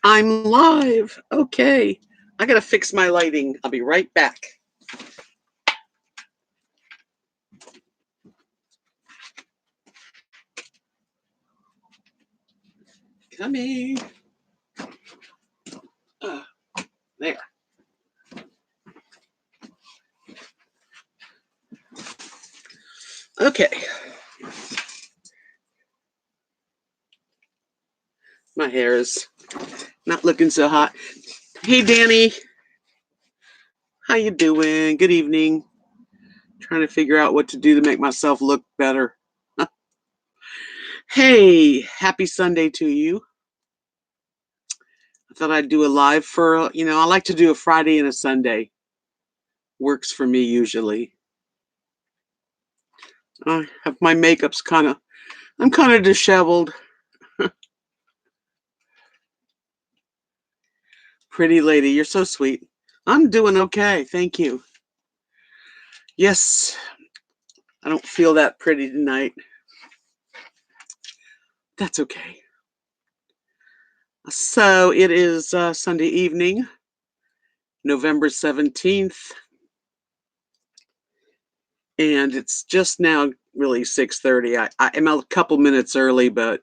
I'm live. Okay. I gotta fix my lighting. I'll be right back. Coming. Uh, there. Okay. My hair is not looking so hot. Hey, Danny. How you doing? Good evening. Trying to figure out what to do to make myself look better. Hey, happy Sunday to you. I thought I'd do a live for, I like to do a Friday and a Sunday. Works for me usually. I have my makeup's I'm kind of disheveled. Pretty lady, you're so sweet. I'm doing okay, thank you. Yes, I don't feel that pretty tonight. That's okay. So it is Sunday evening, November 17th, and it's just now really 6:30. I'm a couple minutes early, but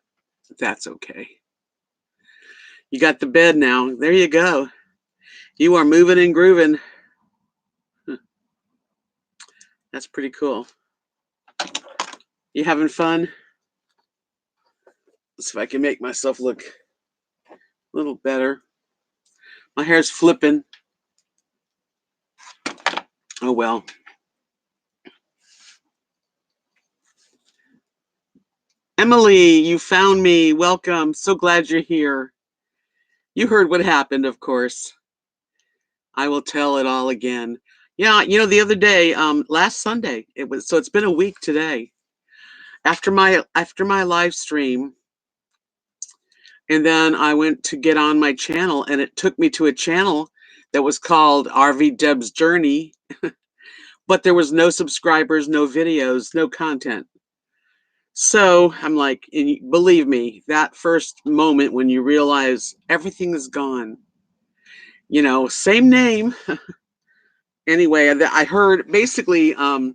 that's okay. You got the bed now. There you go. You are moving and grooving. Huh, that's pretty cool. You having fun? Let's see if I can make myself look a little better. My hair's flipping. Oh well. Emily, you found me. Welcome. So glad you're here. You heard what happened, of course. I will tell it all again. Yeah, the other day, last Sunday, it's been a week today. After my live stream, and then I went to get on my channel, and it took me to a channel that was called RVDebs Journey, but there was no subscribers, no videos, no content. So I'm like, and believe me, that first moment when you realize everything is gone, same name. Anyway, I heard basically, I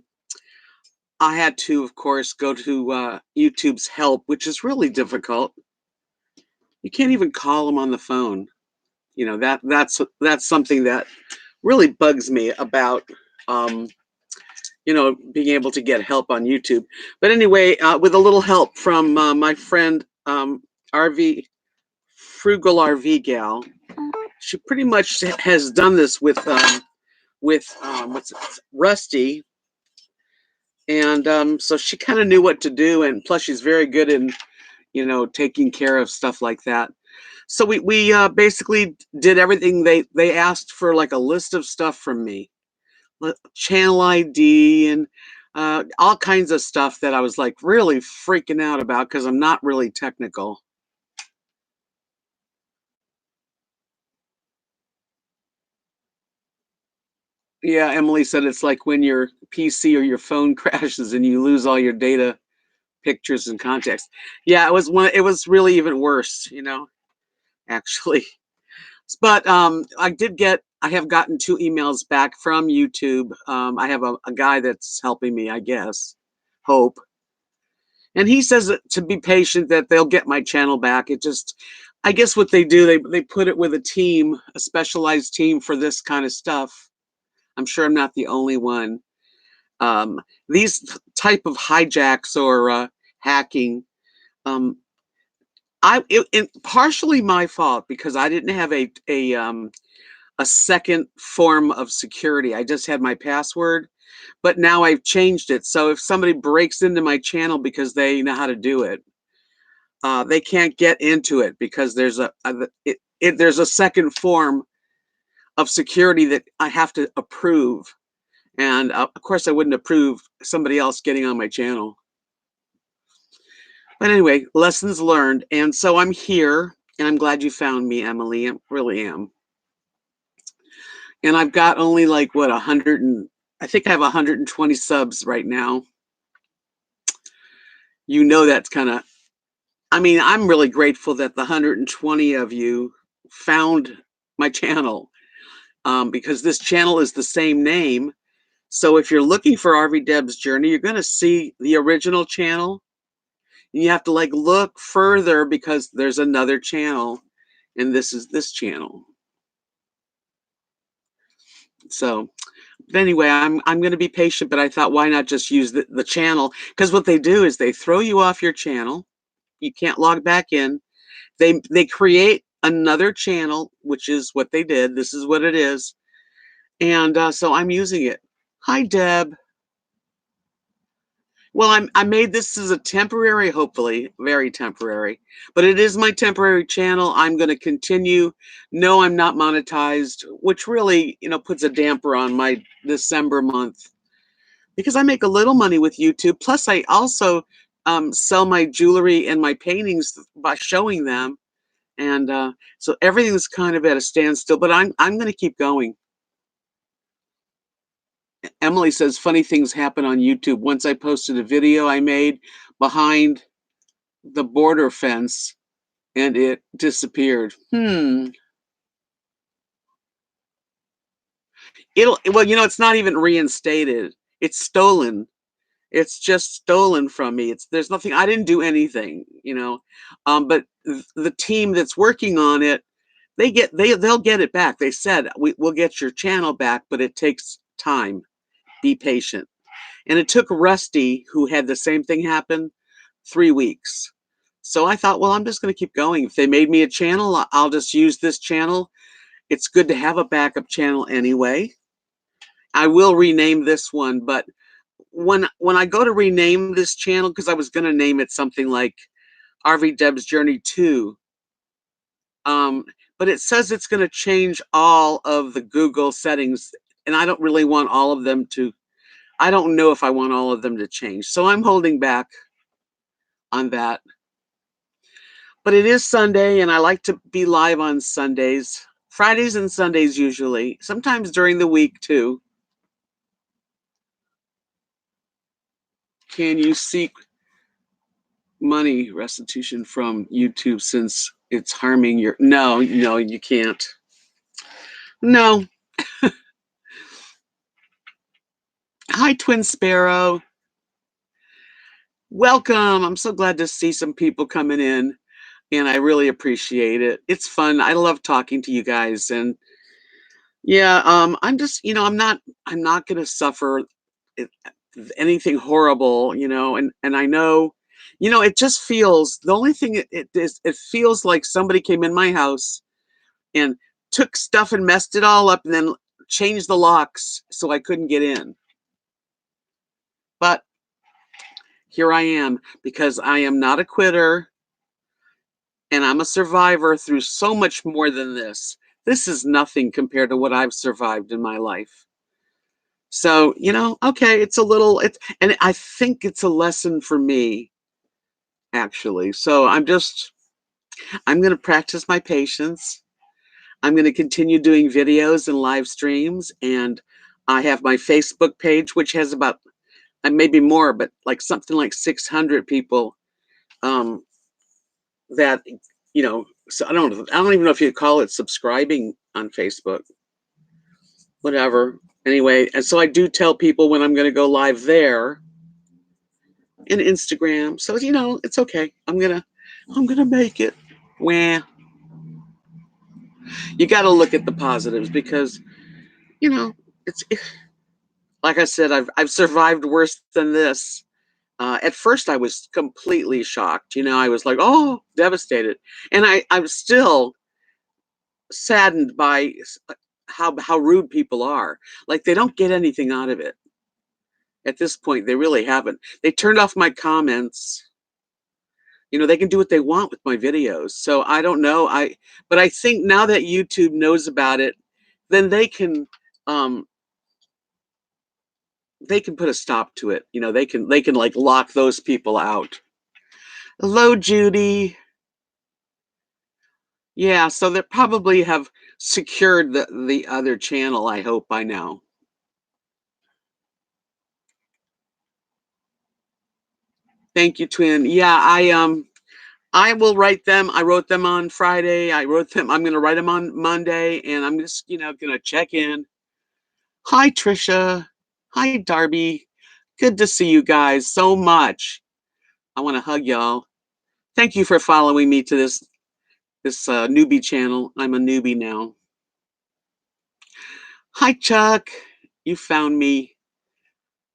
had to, of course, go to YouTube's help, which is really difficult. You can't even call them on the phone. That's something that really bugs me about being able to get help on YouTube. But anyway, with a little help from my friend RV Frugal RV Gal, she pretty much has done this with what's it, Rusty, and so she kind of knew what to do, and plus she's very good in taking care of stuff like that. So we basically did everything they asked for, like a list of stuff from me, channel ID and all kinds of stuff that I was like really freaking out about because I'm not really technical. Yeah, Emily said it's like when your PC or your phone crashes and you lose all your data, pictures, and contacts. Yeah, it was really even worse, actually. But I have gotten 2 emails back from YouTube. I have a guy that's helping me, I guess, Hope. And he says to be patient, that they'll get my channel back. I guess what they do, they put it with a team, a specialized team for this kind of stuff. I'm sure I'm not the only one. These type of hijacks or hacking, um, it partially my fault because I didn't have a second form of security. I just had my password, but now I've changed it. So if somebody breaks into my channel because they know how to do it, they can't get into it because there's a second form of security that I have to approve. And of course, I wouldn't approve somebody else getting on my channel. But anyway, lessons learned. And so I'm here, and I'm glad you found me, Emily. I really am. And I've got only like what 100 and I think I have 120 subs right now. That's kind of, I'm really grateful that the 120 of you found my channel, because this channel is the same name. So if you're looking for RVDebs Journey, you're going to see the original channel. You have to like look further because there's another channel, and this is this channel. So but anyway, I'm going to be patient, but I thought, why not just use the channel? Because what they do is they throw you off your channel. You can't log back in. They create another channel, which is what they did. This is what it is. And so I'm using it. Hi, Deb. Well, I made this as a temporary, hopefully, very temporary, but it is my temporary channel. I'm going to continue. No, I'm not monetized, which really, puts a damper on my December month because I make a little money with YouTube. Plus, I also sell my jewelry and my paintings by showing them, and so everything's kind of at a standstill. But I'm going to keep going. Emily says funny things happen on YouTube. Once I posted a video I made behind the border fence and it disappeared. Well, it's not even reinstated. It's stolen. It's just stolen from me. There's nothing, I didn't do anything. But the team that's working on it, they'll get it back. They said we'll get your channel back, but it takes time. Be patient. And it took Rusty, who had the same thing happen, 3 weeks. So I thought, well, I'm just going to keep going. If they made me a channel, I'll just use this channel. It's good to have a backup channel anyway. I will rename this one, but when I go to rename this channel, because I was going to name it something like RVDebs Journey 2, but it says it's going to change all of the Google settings, and I don't really want all of them to. I don't know if I want all of them to change, so I'm holding back on that. But it is Sunday, and I like to be live on Sundays, Fridays and Sundays usually, sometimes during the week too. Can you seek money restitution from YouTube since it's harming your... No, you can't. No. Hi, Twin Sparrow. Welcome. I'm so glad to see some people coming in, and I really appreciate it. It's fun. I love talking to you guys, and yeah, I'm just, I'm not going to suffer anything horrible, and I know, it just feels, the only thing it feels like somebody came in my house and took stuff and messed it all up and then changed the locks so I couldn't get in. But here I am, because I am not a quitter, and I'm a survivor through so much more than this. This is nothing compared to what I've survived in my life. So, okay, and I think it's a lesson for me, actually. So I'm going to practice my patience. I'm going to continue doing videos and live streams. And I have my Facebook page, which has about, maybe more, but like something like 600 people that, so I don't even know if you call it subscribing on Facebook, whatever. Anyway, and so I do tell people when I'm going to go live there, and Instagram. So, it's okay. I'm going to make it. Wah. You got to look at the positives because, it's like I said, I've survived worse than this. At first I was completely shocked. I was like, oh, devastated. And I'm still saddened by how rude people are. Like, they don't get anything out of it. At this point, they really haven't. They turned off my comments. They can do what they want with my videos. So I don't know. But I think now that YouTube knows about it, then they can put a stop to it. They can like lock those people out. Hello, Judy. Yeah, so they probably have secured the other channel, I hope, by now. Thank you, Twin. Yeah, I will write them. I wrote them on Friday. I wrote them. I'm going to write them on Monday, and I'm just, going to check in. Hi, Trisha. Hi, Darby. Good to see you guys so much. I want to hug y'all. Thank you for following me to this newbie channel. I'm a newbie now. Hi, Chuck. You found me.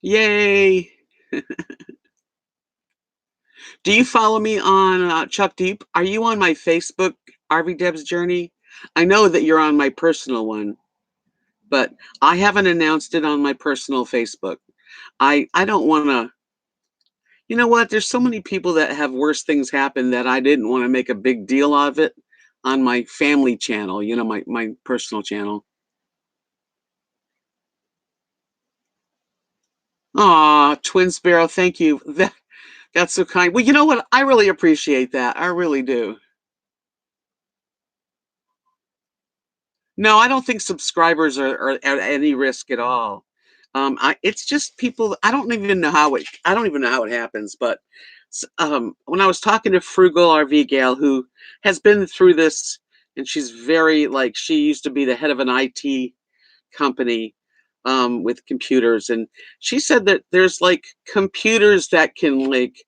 Yay. Do you follow me on Chuck Deep? Are you on my Facebook RVDebs journey? I know that you're on my personal one, but I haven't announced it on my personal Facebook. I don't want to. You know what? There's so many people that have worse things happen that I didn't want to make a big deal of it on my family channel. My personal channel. Aw, Twin Sparrow, thank you. That's so kind. Well, you know what? I really appreciate that. I really do. No, I don't think subscribers are at any risk at all. It's just people. I don't even know how it happens. But when I was talking to Frugal RV Gal, who has been through this, and she's very like she used to be the head of an IT company with computers, and she said that there's like computers that can like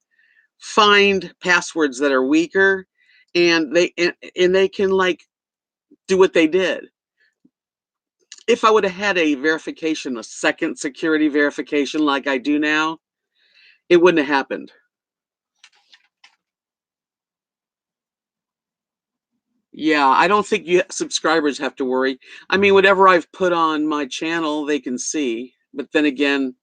find passwords that are weaker, and they can like do what they did. If I would have had a verification, a second security verification like I do now, it wouldn't have happened. Yeah, I don't think you subscribers have to worry. I mean, whatever I've put on my channel, they can see. But then again,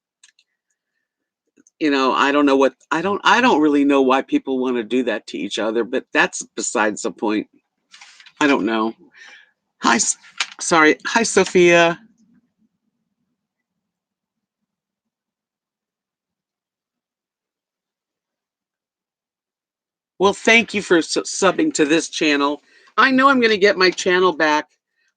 I don't really know why people want to do that to each other, but that's besides the point. I don't know. Hi, sorry. Hi, Sophia. Well, thank you for subbing to this channel. I know I'm going to get my channel back.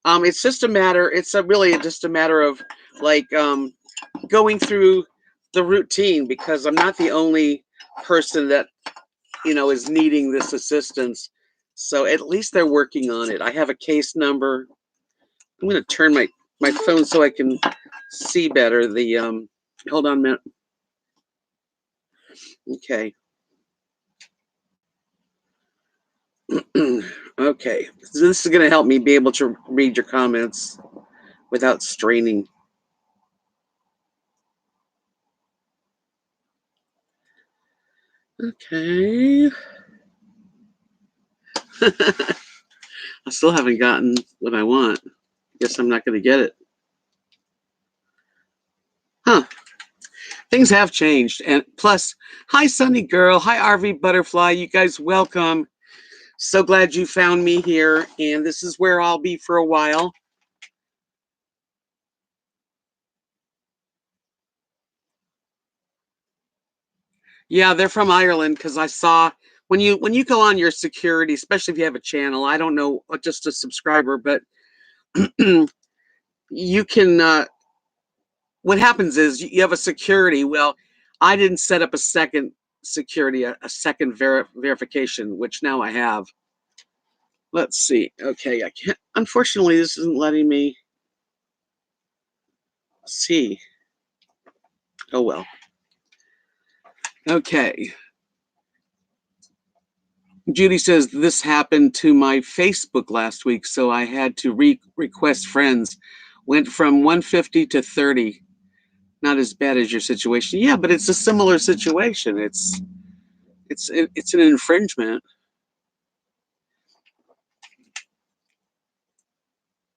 It's just a matter. It's really just a matter of like going through the routine because I'm not the only person that is needing this assistance. So at least they're working on it. I have a case number. I'm going to turn my phone so I can see better. Hold on a minute. Okay. Okay. So this is going to help me be able to read your comments without straining. Okay. I still haven't gotten what I want. Guess I'm not going to get it. Huh. Things have changed. And plus, hi, Sunny Girl. Hi, RV Butterfly. You guys, welcome. So glad you found me here. And this is where I'll be for a while. Yeah, they're from Ireland because I saw when you go on your security, especially if you have a channel. I don't know, just a subscriber, but you can. What happens is you have a security. Well, I didn't set up a second security, a second verification, which now I have. Let's see. Okay, I can't. Unfortunately, this isn't letting me see. Oh well. Okay. Judy says this happened to my Facebook last week, so I had to request friends. Went from 150 to 30. Not as bad as your situation. Yeah, but it's a similar situation. It's an infringement.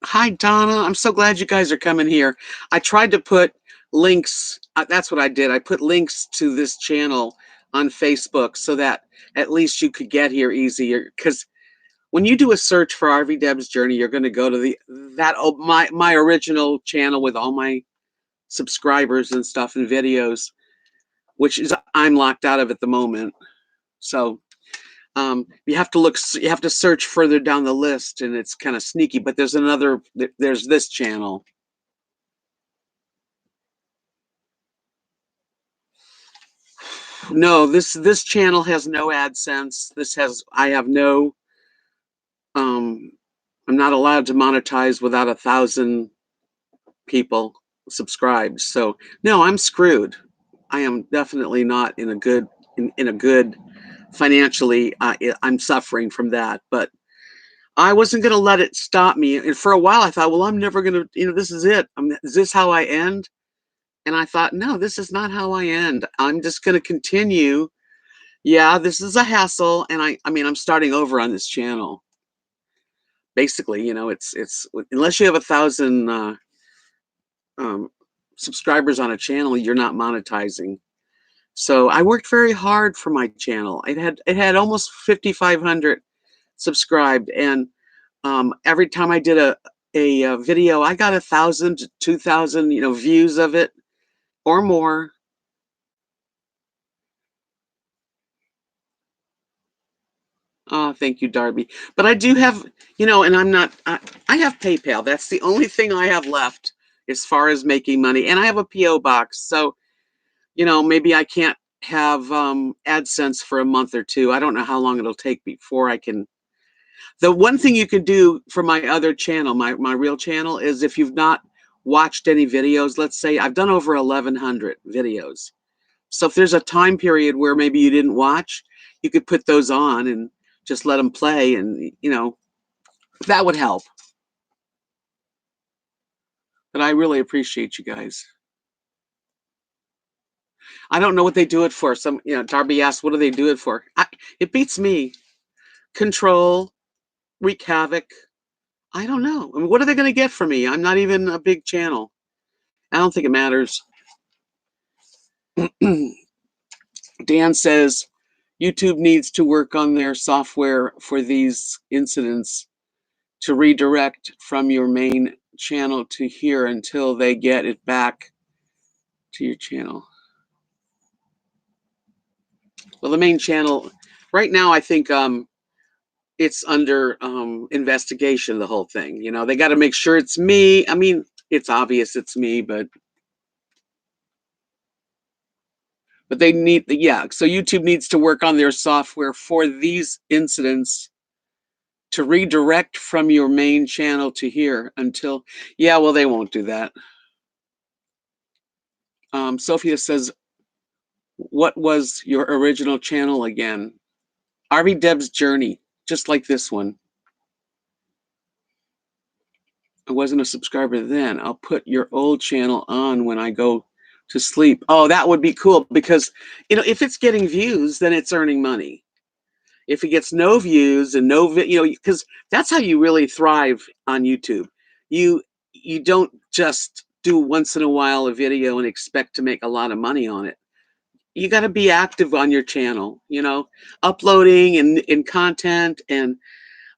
Hi, Donna. I'm so glad you guys are coming here. I tried to put links. That's what I did. I put links to this channel on Facebook so that at least you could get here easier. Because when you do a search for RVDebs Journey, you're going to go to my original channel with all my subscribers and stuff and videos, which is I'm locked out of at the moment. So you have to look. You have to search further down the list, and it's kind of sneaky. But there's this channel. No, this channel has no AdSense. I have no I'm not allowed to monetize without 1,000 people subscribed. So no, I'm screwed. I am definitely not in a good financially. I'm suffering from that, but I wasn't going to let it stop me. And for a while, I thought, well, I'm never going to. This is it. Is this how I end? And I thought, no, this is not how I end. I'm just going to continue. Yeah, this is a hassle, and I mean, I'm starting over on this channel. Basically, it's unless you have 1,000 um, subscribers on a channel, you're not monetizing. So I worked very hard for my channel. It had almost 5,500 subscribed, and every time I did a video, I got 1,000 to 2,000 views of it or more. Oh, thank you, Darby. But I do have, and I have PayPal. That's the only thing I have left as far as making money, and I have a PO box. So maybe I can't have AdSense for a month or two. I don't know how long it'll take before I can. The one thing you can do for my other channel, my real channel, is if you've not watched any videos, let's say I've done over 1,100 videos. So if there's a time period where maybe you didn't watch, you could put those on and just let them play, and that would help. But I really appreciate you guys. I don't know what they do it for. Darby asked, what do they do it for? It beats me. Control, wreak havoc. I don't know. I mean, what are they going to get from me? I'm not even a big channel. I don't think it matters. Dan says YouTube needs to work on their software for these incidents to redirect from your main channel to here until they get it back to your channel. Well, the main channel right now, I think it's under investigation, the whole thing. They got to make sure it's me. I mean, it's obvious it's me, but they need, yeah. So YouTube needs to work on their software for these incidents to redirect from your main channel to here until, yeah, well, they won't do that. Sophia says, what was your original channel again? RVDebs Journey, just like this one. I wasn't a subscriber then. I'll put your old channel on when I go to sleep. Oh, that would be cool, because if it's getting views, then it's earning money. If it gets no views and because that's how you really thrive on YouTube. You don't just do once in a while a video and expect to make a lot of money on it. You got to be active on your channel, uploading and content. And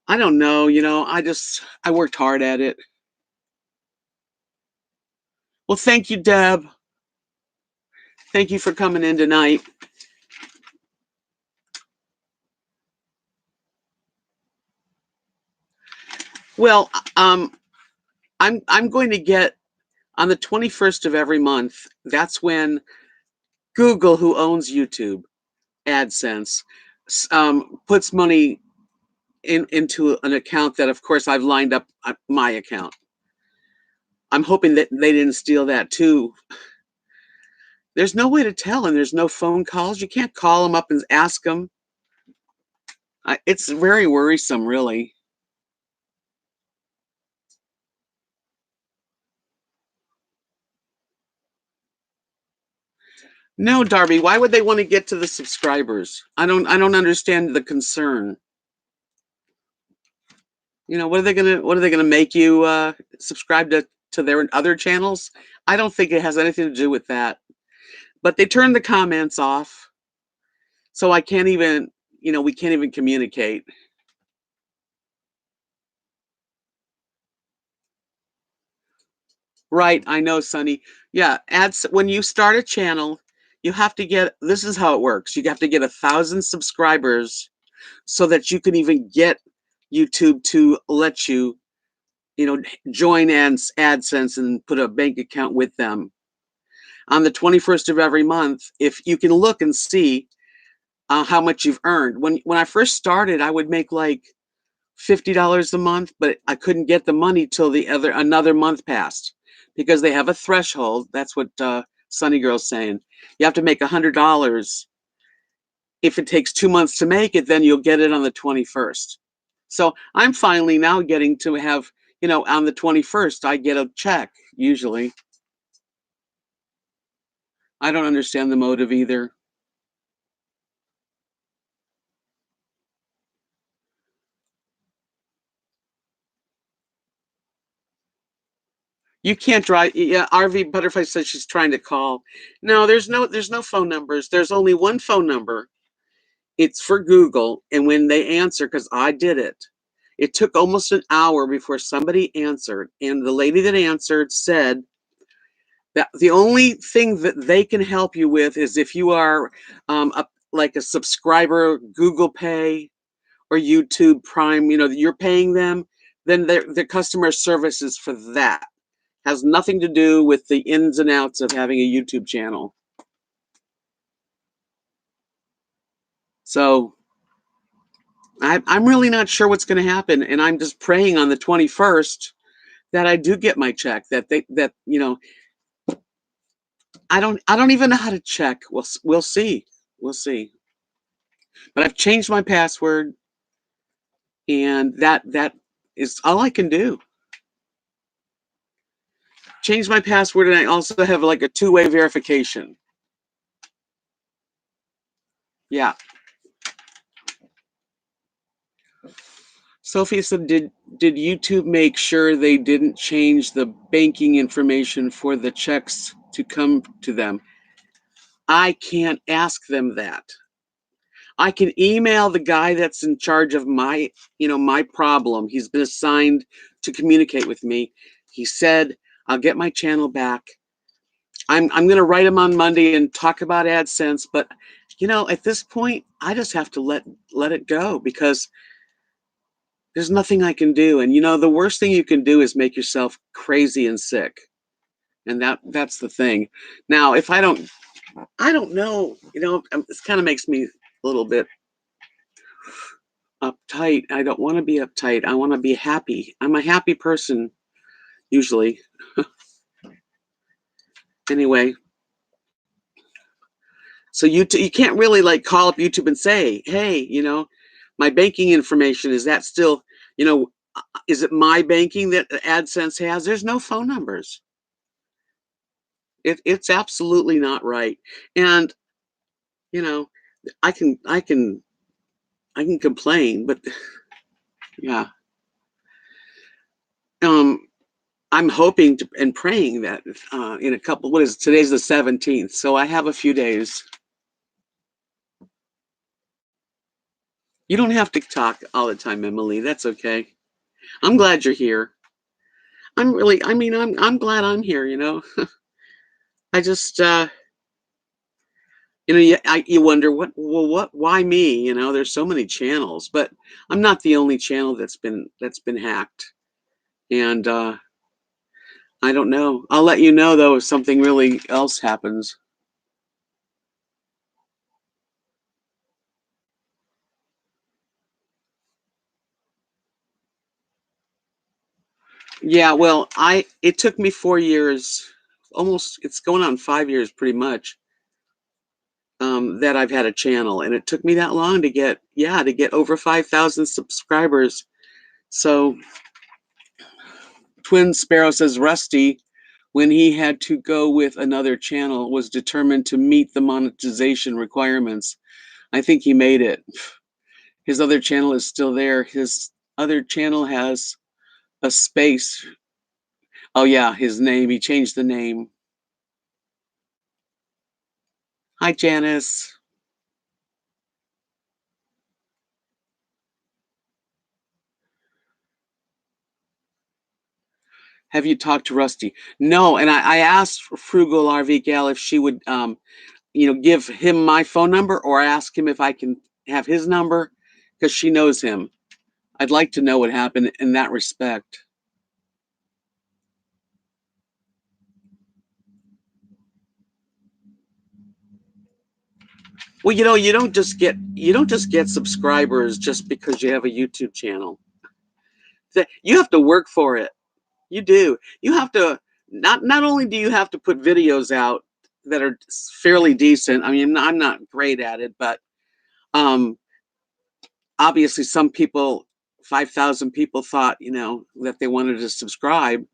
I don't know, I worked hard at it. Well, thank you, Deb. Thank you for coming in tonight. Well, I'm going to get on the 21st of every month. That's when Google, who owns YouTube, AdSense, puts money into an account that, of course, I've lined up my account. I'm hoping that they didn't steal that too. There's no way to tell, and there's no phone calls. You can't call them up and ask them. It's very worrisome, really. No, Darby, why would they want to get to the subscribers? I don't understand the concern. What are they gonna make you subscribe to their other channels? I don't think it has anything to do with that. But they turned the comments off. So I can't even, we can't even communicate. Right, I know, Sonny. Yeah, when you start a channel, you have to get, this is how it works. You have to get 1,000 subscribers so that you can even get YouTube to let you, join AdSense and put a bank account with them. on the 21st of every month, if you can look and see how much you've earned. When I first started, I would make like $50 a month, but I couldn't get the money till another month passed because they have a threshold. That's what Sunny Girl's saying. You have to make $100. If it takes 2 months to make it, then you'll get it on the 21st. So I'm finally now getting to have, on the 21st, I get a check usually. I don't understand the motive either. You can't drive. Yeah, RV Butterfly says she's trying to call. No, there's no phone numbers. There's only one phone number. It's for Google, and when they answer, because I did it, it took almost an hour before somebody answered, and the lady that answered said that the only thing that they can help you with is if you are like a subscriber, Google Pay or YouTube Prime, you're paying them, then their customer service is for that. Has nothing to do with the ins and outs of having a YouTube channel. So I'm really not sure what's going to happen, and I'm just praying on the 21st that I do get my check. I don't even know how to check. We'll see. We'll see. But I've changed my password, and that is all I can do. Change my password, and I also have like a two-way verification. Yeah. Sophie said, did YouTube make sure they didn't change the banking information for the checks to come to them? I can't ask them that. I can email the guy that's in charge of my problem. He's been assigned to communicate with me. He said, I'll get my channel back. I'm going to write him on Monday and talk about AdSense, but at this point, I just have to let it go because there's nothing I can do. And the worst thing you can do is make yourself crazy and sick. And that's the thing. Now, if I don't know, this kind of makes me a little bit uptight. I don't want to be uptight. I want to be happy. I'm a happy person usually. Anyway, so you can't really like call up YouTube and say, hey, my banking information, is that still, is it my banking that AdSense has? There's no phone numbers. It's absolutely not right. And I can complain, but yeah. I'm hoping and praying that in a couple, today's the 17th, so I have a few days. You don't have to talk all the time, Emily. That's okay. I'm glad you're here. I'm glad I'm here, I just you wonder why me? There's so many channels, but I'm not the only channel that's been hacked. And I don't know. I'll let you know though if something really else happens. Yeah, well, it took me 4 years, almost it's going on 5 years pretty much, that I've had a channel, and it took me that long to get over 5,000 subscribers. So Twin Sparrow says Rusty, when he had to go with another channel, was determined to meet the monetization requirements. I think he made it. His other channel is still there. His other channel has a space. Oh yeah, his name. He changed the name. Hi, Janice. Have you talked to Rusty? No, and I asked Frugal RV Gal if she would, give him my phone number or ask him if I can have his number because she knows him. I'd like to know what happened in that respect. Well, you don't just get subscribers just because you have a YouTube channel. You have to work for it. You do. You have to not only do you have to put videos out that are fairly decent. I mean, I'm not great at it, but um obviously some people 5,000 people thought, that they wanted to subscribe.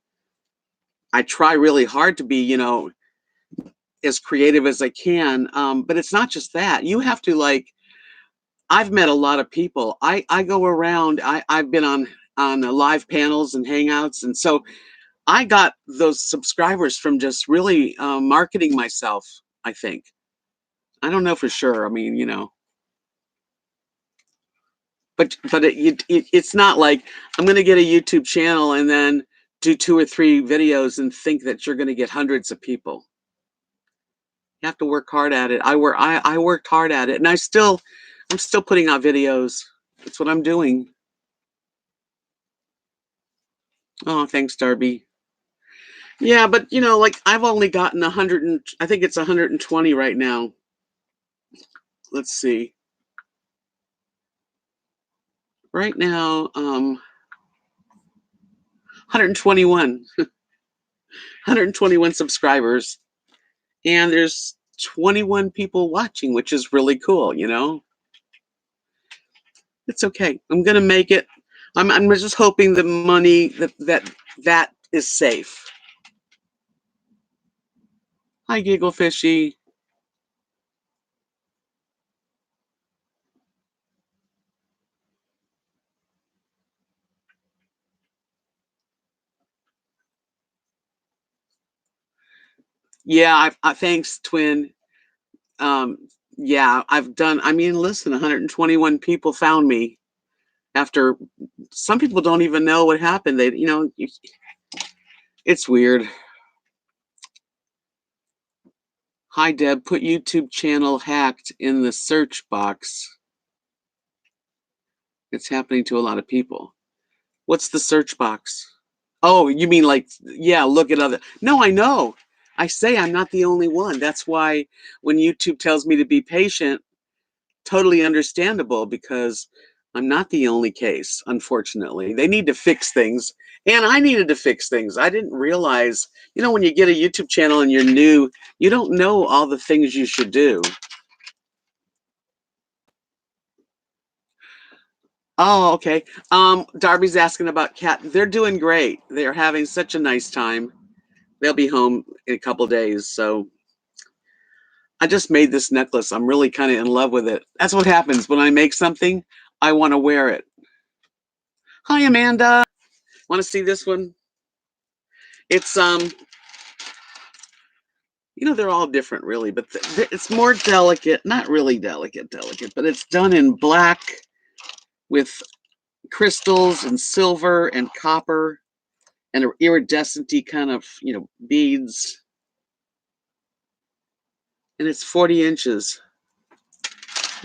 I try really hard to be, as creative as I can. But it's not just that. You have to like I've met a lot of people. I go around. I've been on live panels and hangouts, and so I got those subscribers from just really marketing myself. I think. I don't know for sure. I mean, but it's not like I'm going to get a YouTube channel and then do 2 or 3 videos and think that you're going to get hundreds of people. You have to work hard at it. I worked hard at it, and I'm still putting out videos. That's what I'm doing. Oh, thanks, Darby. Yeah, but like I've only gotten 100 and I think it's 120 right now. Let's see. Right now, 121, 121 subscribers, and there's 21 people watching, which is really cool. It's okay. I'm gonna make it. I'm just hoping the money that is safe. Hi, Giggle Fishy. Yeah, thanks, Twin. Um, yeah, I've done. I mean, listen, 121 people found me after. Some people don't even know what happened. It's weird. Hi, Deb. Put YouTube channel hacked in the search box. It's happening to a lot of people. What's the search box? Oh, you mean like, yeah, look at other. No, I know. I say I'm not the only one. That's why when YouTube tells me to be patient, totally understandable because I'm not the only case, unfortunately. They need to fix things. And I needed to fix things. I didn't realize, when you get a YouTube channel and you're new, you don't know all the things you should do. Oh, okay. Darby's asking about Cat. They're doing great. They're having such a nice time. They'll be home in a couple days. So I just made this necklace. I'm really kind of in love with it. That's what happens when I make something. I want to wear it. Hi, Amanda. Want to see this one? It's they're all different, really, but it's more delicate. Not really delicate, but it's done in black with crystals and silver and copper and iridescent-y kind of beads, and it's 40 inches,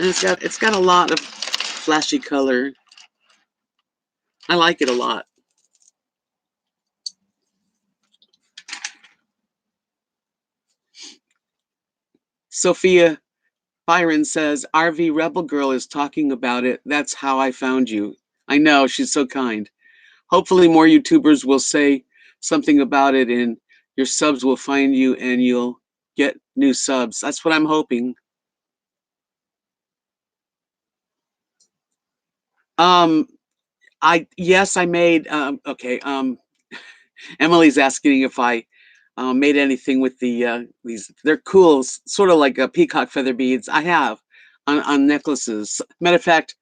and it's got a lot of flashy color. I like it a lot. Sophia Byron says RV Rebel Girl is talking about it. That's how I found you. I know, she's so kind. Hopefully more YouTubers will say something about it and your subs will find you and you'll get new subs. That's what I'm hoping. Yes, I made okay. Emily's asking if I made anything with these. They're cool, sort of like peacock feather beads. I have on necklaces. Matter of fact,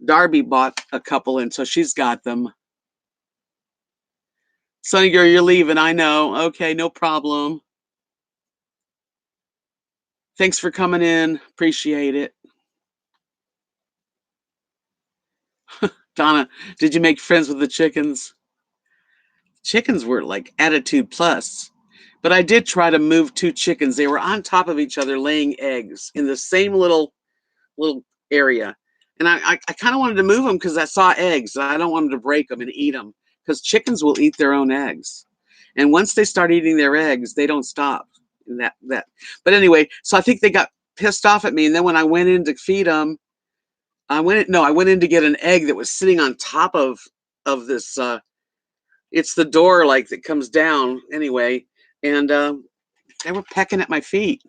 Darby bought a couple, and so she's got them. Sunny girl, you're leaving. I know. Okay, no problem. Thanks for coming in. Appreciate it. Donna, did you make friends with the chickens? Chickens were like attitude plus. But I did try to move 2 chickens. They were on top of each other laying eggs in the same little area. And I kind of wanted to move them because I saw eggs. I don't want them to break them and eat them because chickens will eat their own eggs. And once they start eating their eggs, they don't stop. That. But anyway, so I think they got pissed off at me. And then when I went in to feed them, I went in to get an egg that was sitting on top of this. It's the door like that comes down anyway, and they were pecking at my feet.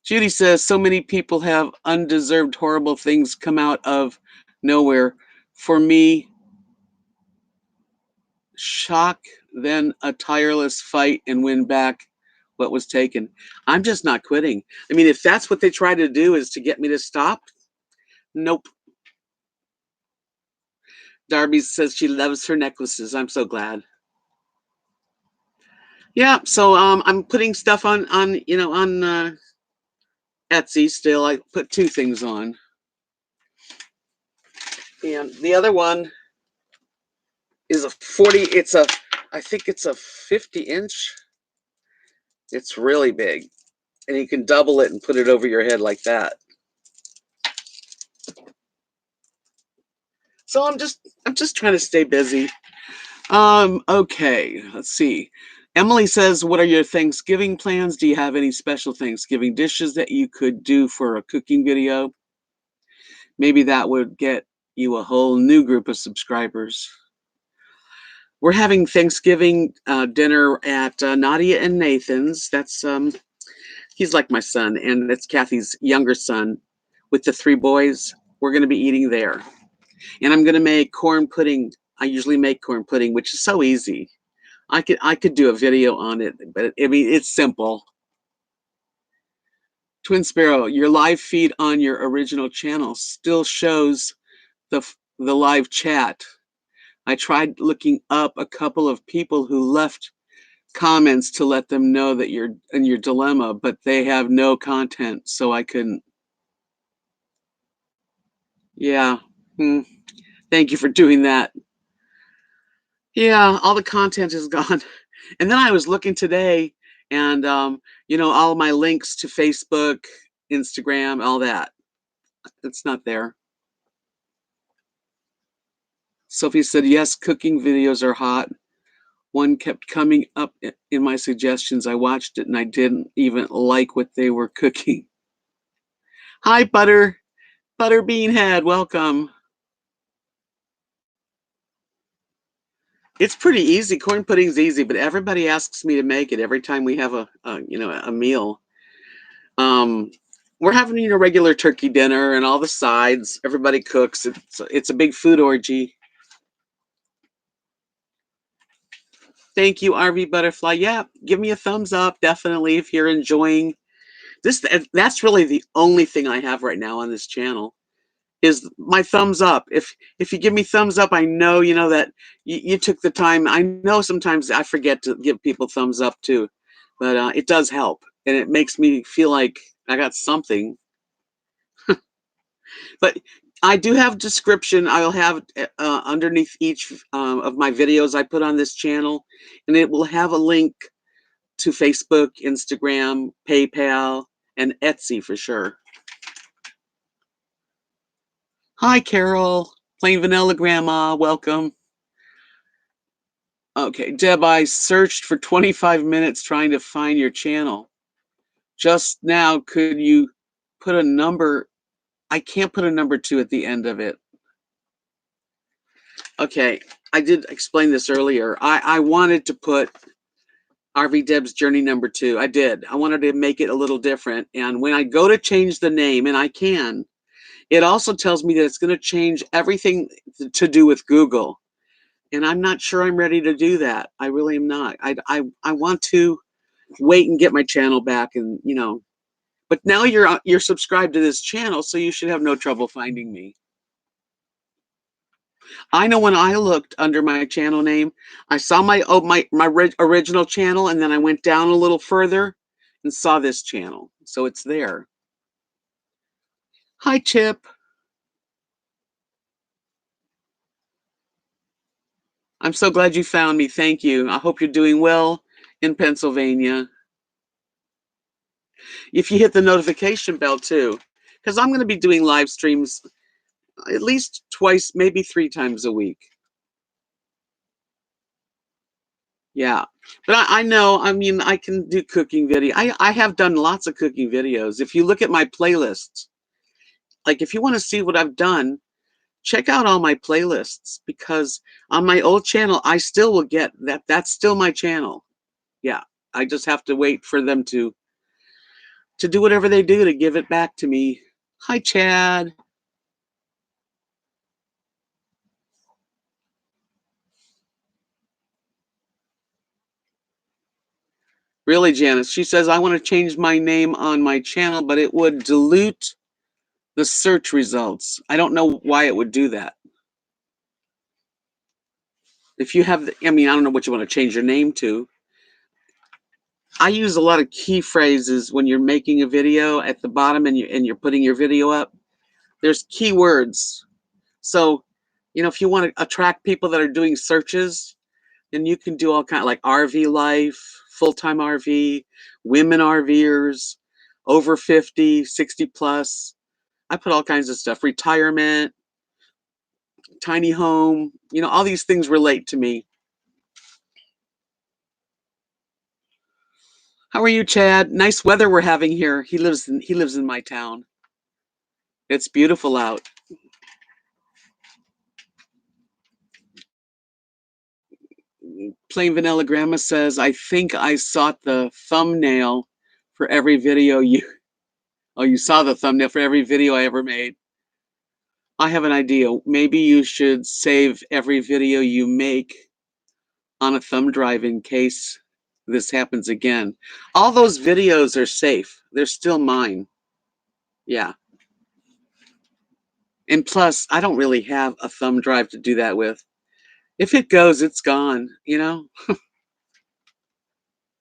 Judy says so many people have undeserved horrible things come out of nowhere. For me, shock, then a tireless fight and win back what was taken. I'm just not quitting. I mean, if that's what they try to do is to get me to stop, nope. Darby says she loves her necklaces. I'm so glad. Yeah, so I'm putting stuff on Etsy still. I put 2 things on. And the other one is a 40, I think it's a 50-inch. It's really big. And you can double it and put it over your head like that. So I'm just trying to stay busy. Okay, let's see. Emily says, what are your Thanksgiving plans? Do you have any special Thanksgiving dishes that you could do for a cooking video? Maybe that would get you a whole new group of subscribers. We're having Thanksgiving dinner at Nadia and Nathan's. That's he's like my son, and that's Kathy's younger son with the 3 boys. We're going to be eating there. And I'm going to make corn pudding. I usually make corn pudding, which is so easy. I could do a video on it, but I mean, it's simple. Twin Sparrow, your live feed on your original channel still shows the live chat. I tried looking up a couple of people who left comments to let them know that you're in your dilemma, but they have no content, so I couldn't. Yeah. Thank you for doing that. Yeah, all the content is gone. And then I was looking today, and all my links to Facebook, Instagram, all that. It's not there. Sophie said, yes, cooking videos are hot. One kept coming up in my suggestions. I watched it and I didn't even like what they were cooking. Hi, Butterbean Head, welcome. It's pretty easy. Corn pudding's easy, but everybody asks me to make it every time we have a meal. We're having regular turkey dinner and all the sides. Everybody cooks. It's a big food orgy. Thank you, RV Butterfly. Yeah, give me a thumbs up, definitely, if you're enjoying this. That's really the only thing I have right now on this channel is my thumbs up. If you give me thumbs up, I know that you took the time. I know sometimes I forget to give people thumbs up too, but it does help, and it makes me feel like I got something. But I do have description. I'll have underneath each of my videos I put on this channel, and it will have a link to Facebook, Instagram, PayPal, and Etsy for sure. Hi, Carol. Plain Vanilla Grandma, welcome. Okay, Deb, I searched for 25 minutes trying to find your channel. Just now, could you put a number? I can't put a number 2 at the end of it. Okay, I did explain this earlier. I wanted to put RVDebs Journey number 2. I did. I wanted to make it a little different. And when I go to change the name, and I can, it also tells me that it's going to change everything to do with Google. And I'm not sure I'm ready to do that. I really am not. I want to wait and get my channel back, and but now you're subscribed to this channel, so you should have no trouble finding me. I know when I looked under my channel name, I saw my original channel, and then I went down a little further and saw this channel. So it's there. Hi, Chip. I'm so glad you found me. Thank you. I hope you're doing well in Pennsylvania. If you hit the notification bell too, because I'm going to be doing live streams at least twice, maybe 3 times a week. Yeah. But I know, I mean, I can do cooking video. I have done lots of cooking videos. If you look at my playlists, like if you want to see what I've done, check out all my playlists because on my old channel, I still will get that. That's still my channel. Yeah. I just have to wait for them to do whatever they do to give it back to me. Hi, Chad. Really, Janice? She says, I want to change my name on my channel, but it would dilute the search results. I don't know why it would do that. If you have, I mean, I don't know what you want to change your name to. I use a lot of key phrases when you're making a video at the bottom and you're putting your video up. There's keywords. So, if you want to attract people that are doing searches, then you can do all kind of like RV life, full-time RV, women RVers, over 50, 60 plus. I put all kinds of stuff, retirement, tiny home, all these things relate to me. How are you, Chad? Nice weather we're having here. He lives in my town. It's beautiful out. Plain Vanilla Grandma says, I think I sought the thumbnail for every video you oh, you saw the thumbnail for every video I ever made. I have an idea. Maybe you should save every video you make on a thumb drive in case this happens again. All those videos are safe. They're still mine. Yeah. And plus, I don't really have a thumb drive to do that with. If it goes, it's gone.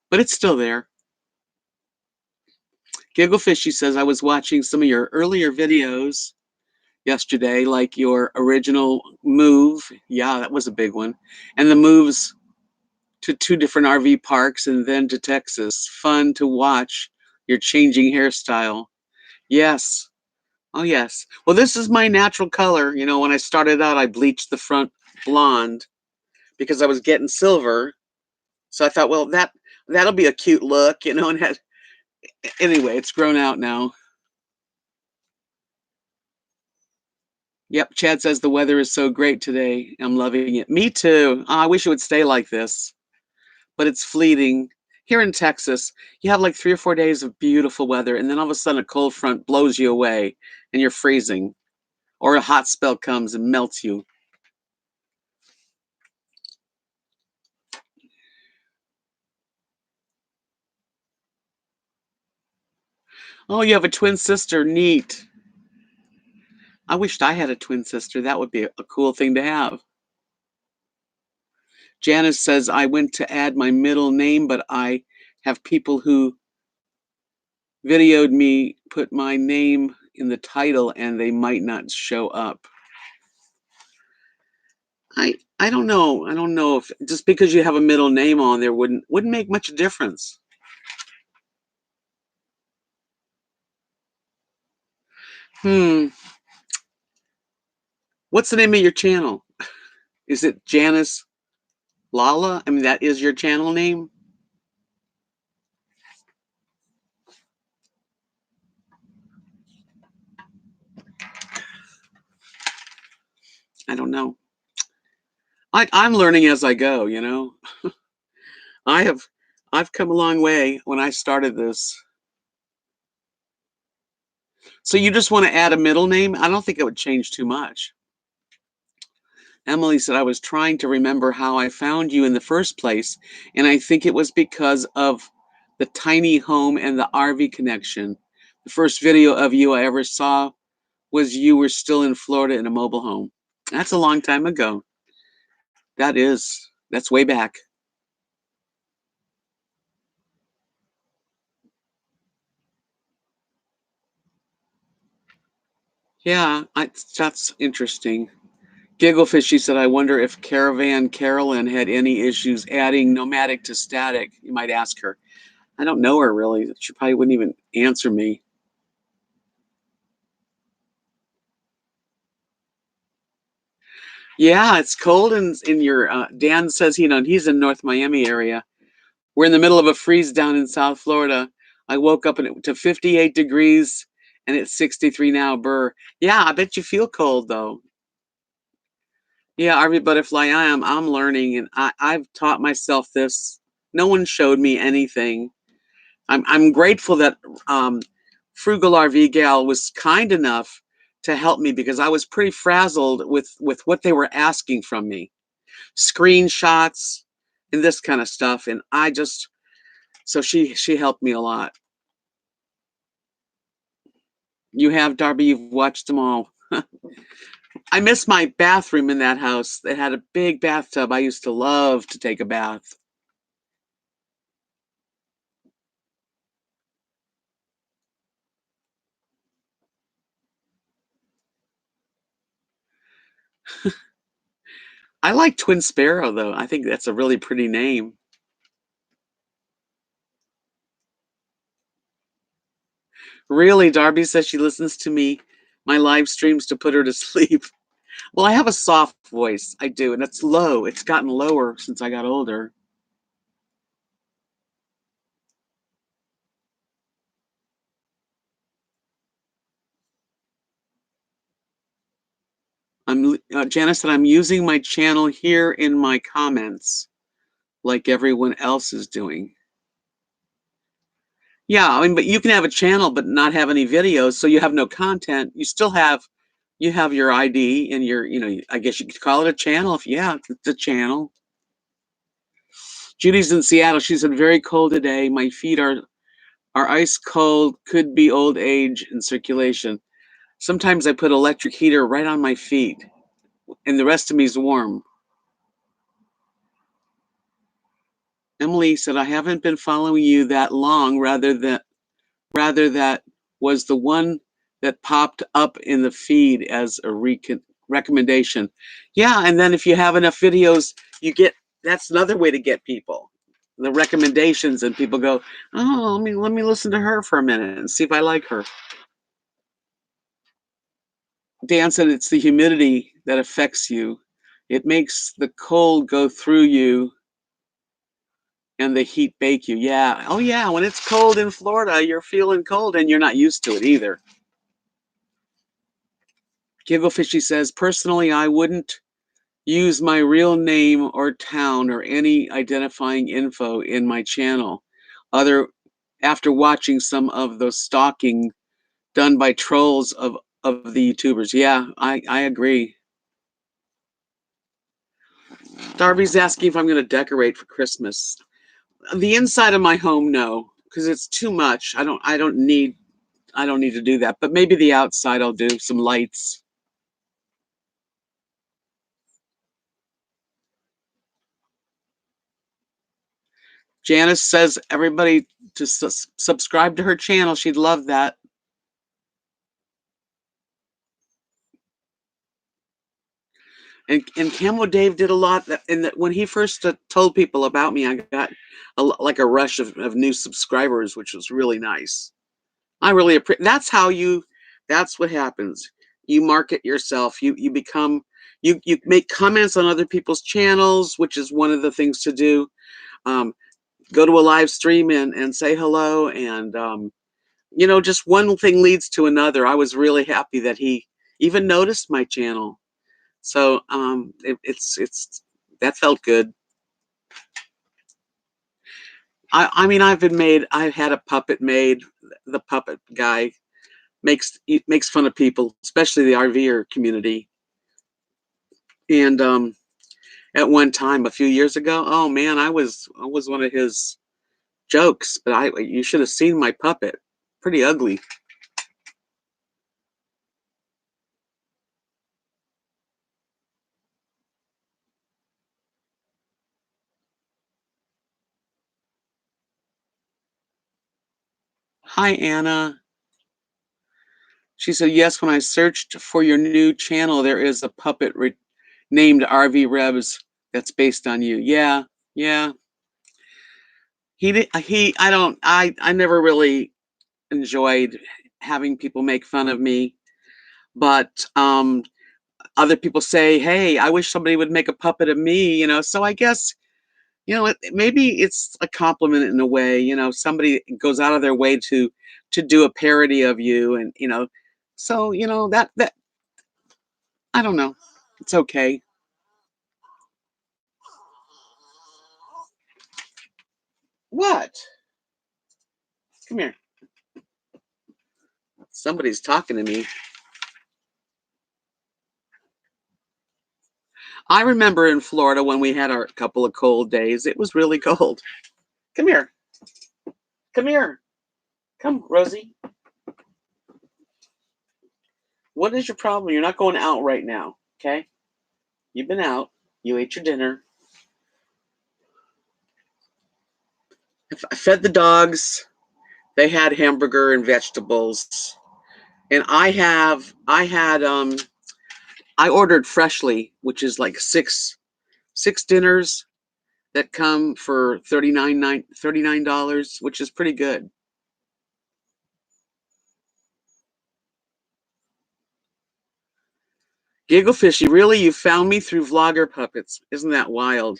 But it's still there. Gigglefishy says, I was watching some of your earlier videos yesterday, like your original move. Yeah, that was a big one. And the moves to 2 different RV parks and then to Texas. Fun to watch your changing hairstyle. Yes. Oh, yes. Well, this is my natural color. When I started out, I bleached the front blonde because I was getting silver. So I thought, well, that'll be a cute look. Anyway, it's grown out now. Yep, Chad says the weather is so great today. I'm loving it. Me too. I wish it would stay like this, but it's fleeting. Here in Texas, you have like 3 or 4 days of beautiful weather, and then all of a sudden a cold front blows you away and you're freezing, or a hot spell comes and melts you. Oh, you have a twin sister. Neat. I wished I had a twin sister. That would be a cool thing to have. Janice says, I went to add my middle name, but I have people who videoed me put my name in the title and they might not show up. I don't know. I don't know if just because you have a middle name on there wouldn't make much difference. Hmm. What's the name of your channel? Is it Janice Lala? I mean, that is your channel name? I don't know. I'm learning as I go. I have I've come a long way when I started this. So you just want to add a middle name? I don't think it would change too much. Emily said, I was trying to remember how I found you in the first place, and I think it was because of the tiny home and the RV connection. The first video of you I ever saw was you were still in Florida in a mobile home. That's a long time ago. That's way back. Yeah, that's interesting. Gigglefish, she said, I wonder if Caravan Carolyn had any issues adding nomadic to static. You might ask her. I don't know her really. She probably wouldn't even answer me. Yeah, it's cold in your Dan says, he's in North Miami area. We're in the middle of a freeze down in South Florida. I woke up and to 58 degrees and it's 63 now, burr. Yeah, I bet you feel cold though. Yeah, RV Butterfly, I'm learning and I've taught myself this. No one showed me anything. I'm grateful that um, Frugal RV Gal was kind enough to help me because I was pretty frazzled with what they were asking from me, screenshots and this kind of stuff, and I just so she helped me a lot. You have Darby, you've watched them all. I miss my bathroom in that house. It had a big bathtub. I used to love to take a bath. I like Twin Sparrow though. I think that's a really pretty name. Really, Darby says she listens to my live streams to put her to sleep. Well, I have a soft voice. I do, and it's low. It's gotten lower since I got older. Janice said I'm using my channel here in my comments, like everyone else is doing. Yeah, I mean, but you can have a channel but not have any videos, so you have no content. You have your ID and I guess you could call it a channel if yeah, it's a channel. Judy's in Seattle. She said very cold today. My feet are ice cold. Could be old age and circulation. Sometimes I put electric heater right on my feet, and the rest of me is warm. Emily said I haven't been following you that long. Rather that was the one that popped up in the feed as a recommendation. Yeah, and then if you have enough videos, you get that's another way to get people the recommendations, and people go, oh, let me listen to her for a minute and see if I like her. Dan said it's the humidity that affects you. It makes the cold go through you and the heat bake you. Yeah. Oh yeah, when it's cold in Florida, you're feeling cold and you're not used to it either. Gigglefishy says, personally, I wouldn't use my real name or town or any identifying info in my channel. Other After watching some of the stalking done by trolls of the YouTubers. Yeah, I agree. Darby's asking if I'm going to decorate for Christmas. The inside of my home, no, because it's too much. I don't need to do that. But maybe the outside, I'll do some lights. Janice says everybody to subscribe to her channel. She'd love that. And Camo Dave did a lot. When he first told people about me, I got like a rush of new subscribers, which was really nice. I really appreciate. That's what happens. You market yourself. You become. You make comments on other people's channels, which is one of the things to do. Um, Go to a live stream and say hello, and just one thing leads to another. I was really happy that he even noticed my channel. So it's that felt good. I mean, I've had a puppet made. The puppet guy makes fun of people, especially the RVer community. And at one time, a few years ago, oh man, I was one of his jokes. But you should have seen my puppet. Pretty ugly. Hi Anna. She said yes. When I searched for your new channel, there is a puppet named RVDebs that's based on you. Yeah, yeah. He did. He. I don't. I never really enjoyed having people make fun of me, but Other people say, "Hey, I wish somebody would make a puppet of me," so I guess, maybe it's a compliment in a way, somebody goes out of their way to do a parody of you, and, so, that I don't know. It's okay. What? Come here. Somebody's talking to me. I remember in Florida when we had our couple of cold days, it was really cold. Come here. Come here. Come, Rosie. What is your problem? You're not going out right now, okay? You've been out. You ate your dinner. I fed the dogs. They had hamburger and vegetables. And I ordered freshly, which is like six dinners that come for $39, which is pretty good. Gigglefishy, really, you found me through vlogger puppets. Isn't that wild?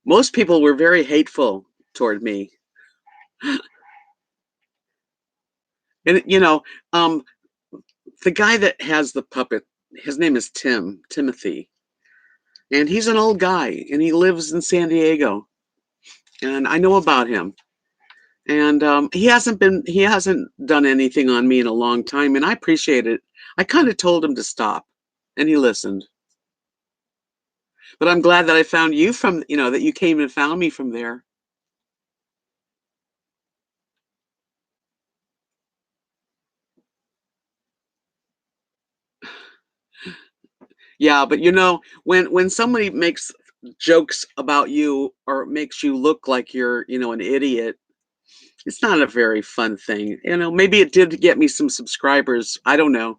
Most people were very hateful toward me. And the guy that has the puppet, his name is Timothy. And he's an old guy and he lives in San Diego. And I know about him. And he hasn't done anything on me in a long time, and I appreciate it. I kind of told him to stop, and he listened. But I'm glad that I found you from, that you came and found me from there. Yeah, but when somebody makes jokes about you or makes you look like you're, an idiot, it's not a very fun thing. Maybe it did get me some subscribers. I don't know.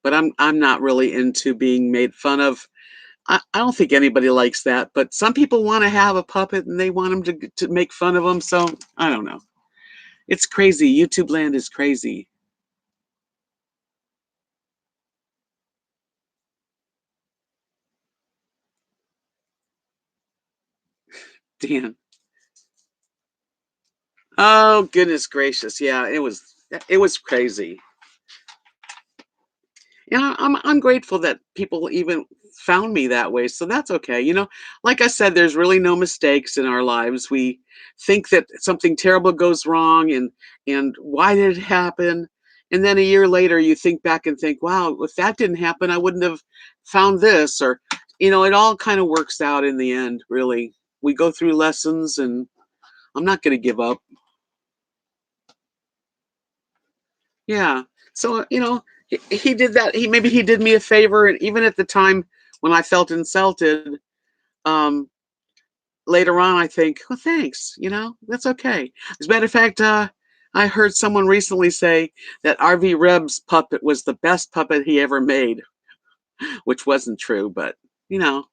But I'm not really into being made fun of. I don't think anybody likes that, but some people want to have a puppet and they want them to make fun of them. So I don't know. It's crazy. YouTube land is crazy. Dan. Oh goodness gracious. Yeah, it was crazy. And I'm grateful that people even found me that way. So that's okay. Like I said, there's really no mistakes in our lives. We think that something terrible goes wrong, and why did it happen? And then a year later, you think back and think, wow, if that didn't happen, I wouldn't have found this. Or, it all kind of works out in the end, really. We go through lessons, and I'm not going to give up. Yeah. So, he did that. Maybe he did me a favor. And even at the time when I felt insulted, um, later on, I think, well, thanks. That's okay. As a matter of fact, I heard someone recently say that RVDebs puppet was the best puppet he ever made, which wasn't true, but you know.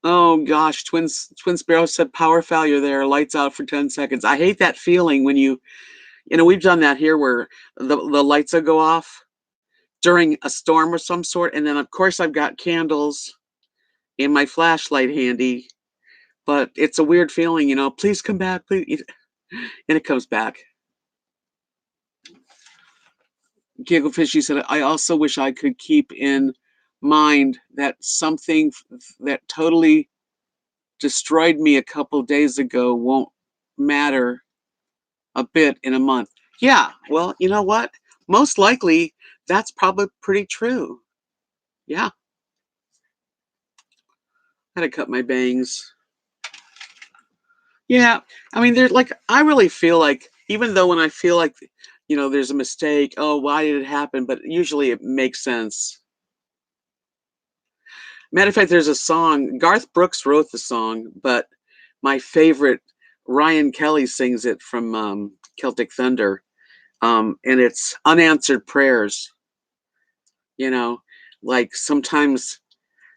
Oh gosh, Twin Sparrow said power failure there, lights out for 10 seconds. I hate that feeling when we've done that here where the lights will go off during a storm of some sort, and then of course I've got candles and my flashlight handy, but it's a weird feeling, please come back, please. And it comes back. Gigglefishy said, I also wish I could keep in mind that something that totally destroyed me a couple days ago won't matter a bit in a month. Yeah, well, you know what? Most likely, that's probably pretty true. Yeah, I had to cut my bangs. Yeah, I mean, there's like, I really feel like, even though when I feel like, there's a mistake, oh, why did it happen? But usually it makes sense. Matter of fact, there's a song, Garth Brooks wrote the song, but my favorite, Ryan Kelly sings it from Celtic Thunder. And it's unanswered prayers, you know, like sometimes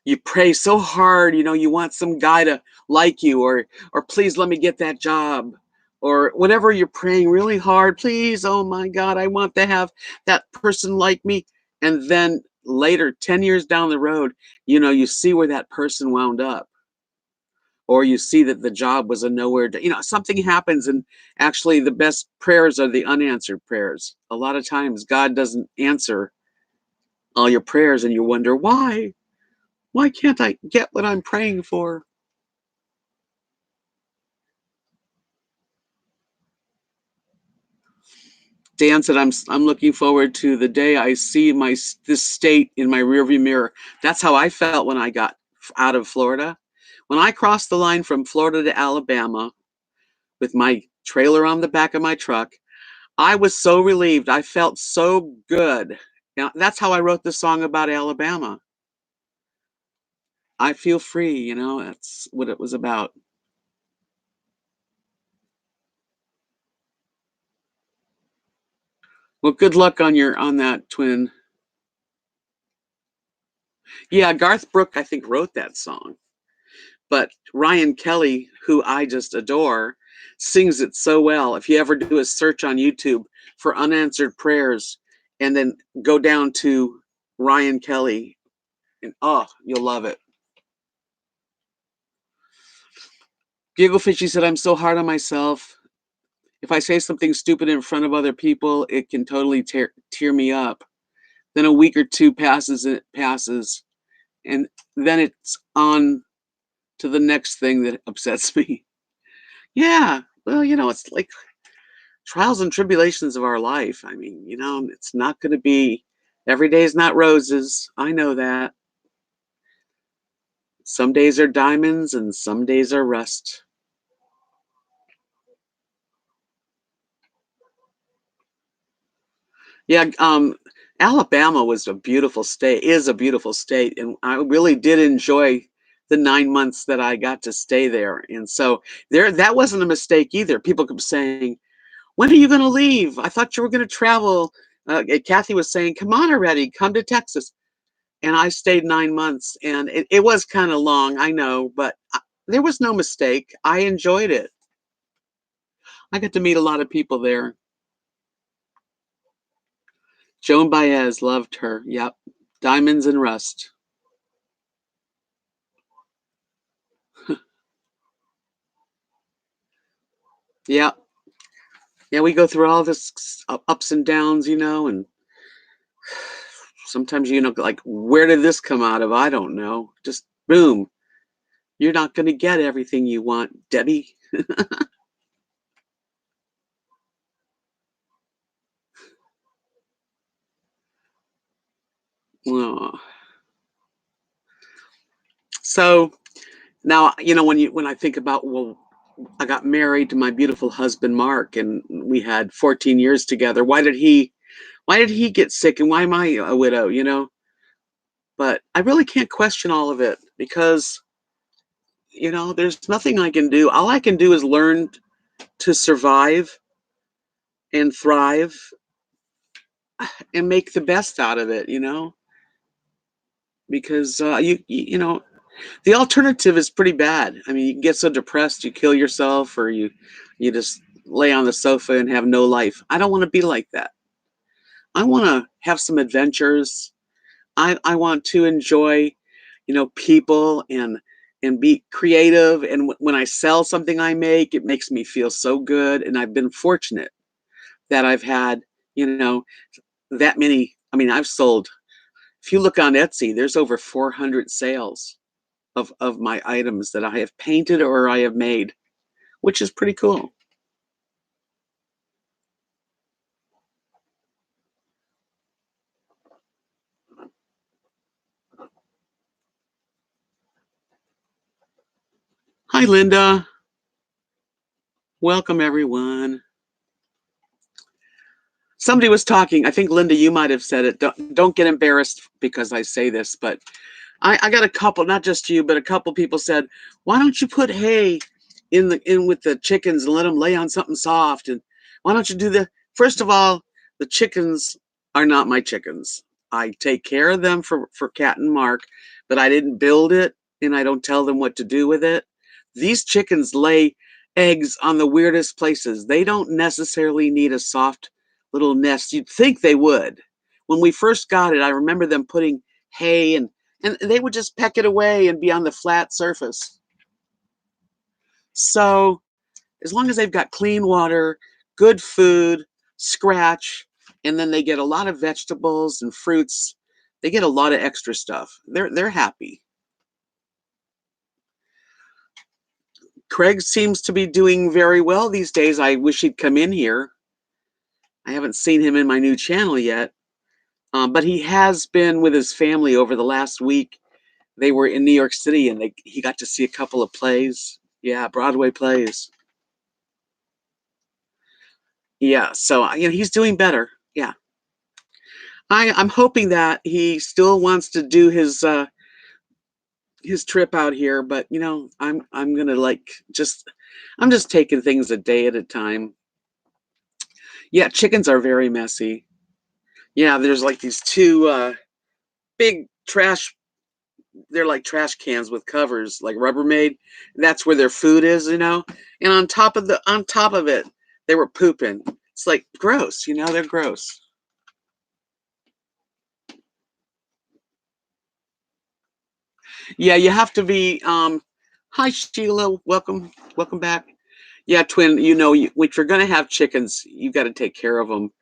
You pray so hard, you want some guy to like you, or please let me get that job, or whatever you're praying really hard, please, oh my God, I want to have that person like me. And then later, 10 years down the road, you see where that person wound up, or you see that the job was a nowhere something happens, and actually the best prayers are the unanswered prayers. A lot of times God doesn't answer all your prayers and you wonder why can't I get what I'm praying for? Dan said, I'm looking forward to the day I see this state in my rearview mirror. That's how I felt when I got out of Florida. When I crossed the line from Florida to Alabama with my trailer on the back of my truck, I was so relieved. I felt so good. That's how I wrote the song about Alabama. I feel free, that's what it was about. Well, good luck on that, twin. Yeah, Garth Brooks, I think, wrote that song. But Ryan Kelly, who I just adore, sings it so well. If you ever do a search on YouTube for unanswered prayers and then go down to Ryan Kelly, and oh, you'll love it. Gigglefishy said, I'm so hard on myself. If I say something stupid in front of other people, it can totally tear me up. Then a week or two passes, and it passes. And then it's on to the next thing that upsets me. Yeah, well, it's like trials and tribulations of our life. I mean, it's not going to be every day is not roses. I know that. Some days are diamonds and some days are rust. Yeah, Alabama was a beautiful state, is a beautiful state, and I really did enjoy the 9 months that I got to stay there. And so that wasn't a mistake either. People kept saying, when are you going to leave? I thought you were going to travel. Kathy was saying, come on already, come to Texas. And I stayed 9 months, and it was kind of long, I know, but there was no mistake. I enjoyed it. I got to meet a lot of people there. Joan Baez, loved her. Yep. Diamonds and Rust. Yeah. Yeah, we go through all this ups and downs, and sometimes, like, where did this come out of? I don't know. Just boom. You're not going to get everything you want, Debbie. Oh. So now, when I think about, well, I got married to my beautiful husband Mark, and we had 14 years together. Why did he get sick, and why am I a widow? But I really can't question all of it because there's nothing I can do. All I can do is learn to survive and thrive and make the best out of it. Because the alternative is pretty bad. I mean, you can get so depressed you kill yourself, or you just lay on the sofa and have no life. I don't want to be like that. I want to have some adventures. I want to enjoy, people, and be creative. And when I sell something I make, it makes me feel so good. And I've been fortunate that I've had, that many. I mean, I've sold. If you look on Etsy, there's over 400 sales of my items that I have painted or I have made, which is pretty cool. Hi, Linda. Welcome, everyone. Somebody was talking. I think, Linda, you might have said it. Don't get embarrassed because I say this, but I got a couple, not just you, but a couple people said, why don't you put hay in with the chickens and let them lay on something soft? And why don't you do the, first of all, the chickens are not my chickens. I take care of them for Cat and Mark, but I didn't build it and I don't tell them what to do with it. These chickens lay eggs on the weirdest places. They don't necessarily need a soft little nest. You'd think they would. When we first got it, I remember them putting hay and they would just peck it away and be on the flat surface. So as long as they've got clean water, good food, scratch, and then they get a lot of vegetables and fruits, they get a lot of extra stuff. They're happy. Craig seems to be doing very well these days. I wish he'd come in here. I haven't seen him in my new channel yet, but he has been with his family over the last week. They were in New York City, and he got to see a couple of plays. Yeah, Broadway plays. Yeah, so he's doing better. Yeah, I'm hoping that he still wants to do his trip out here, but I'm gonna I'm just taking things a day at a time. Yeah, chickens are very messy. Yeah, there's like these two big trash. They're like trash cans with covers, like Rubbermaid. That's where their food is, And on top of it, they were pooping. It's like gross, They're gross. Yeah, you have to be. Hi Sheila, welcome back. Yeah, twin. If you're gonna have chickens, you got to take care of them.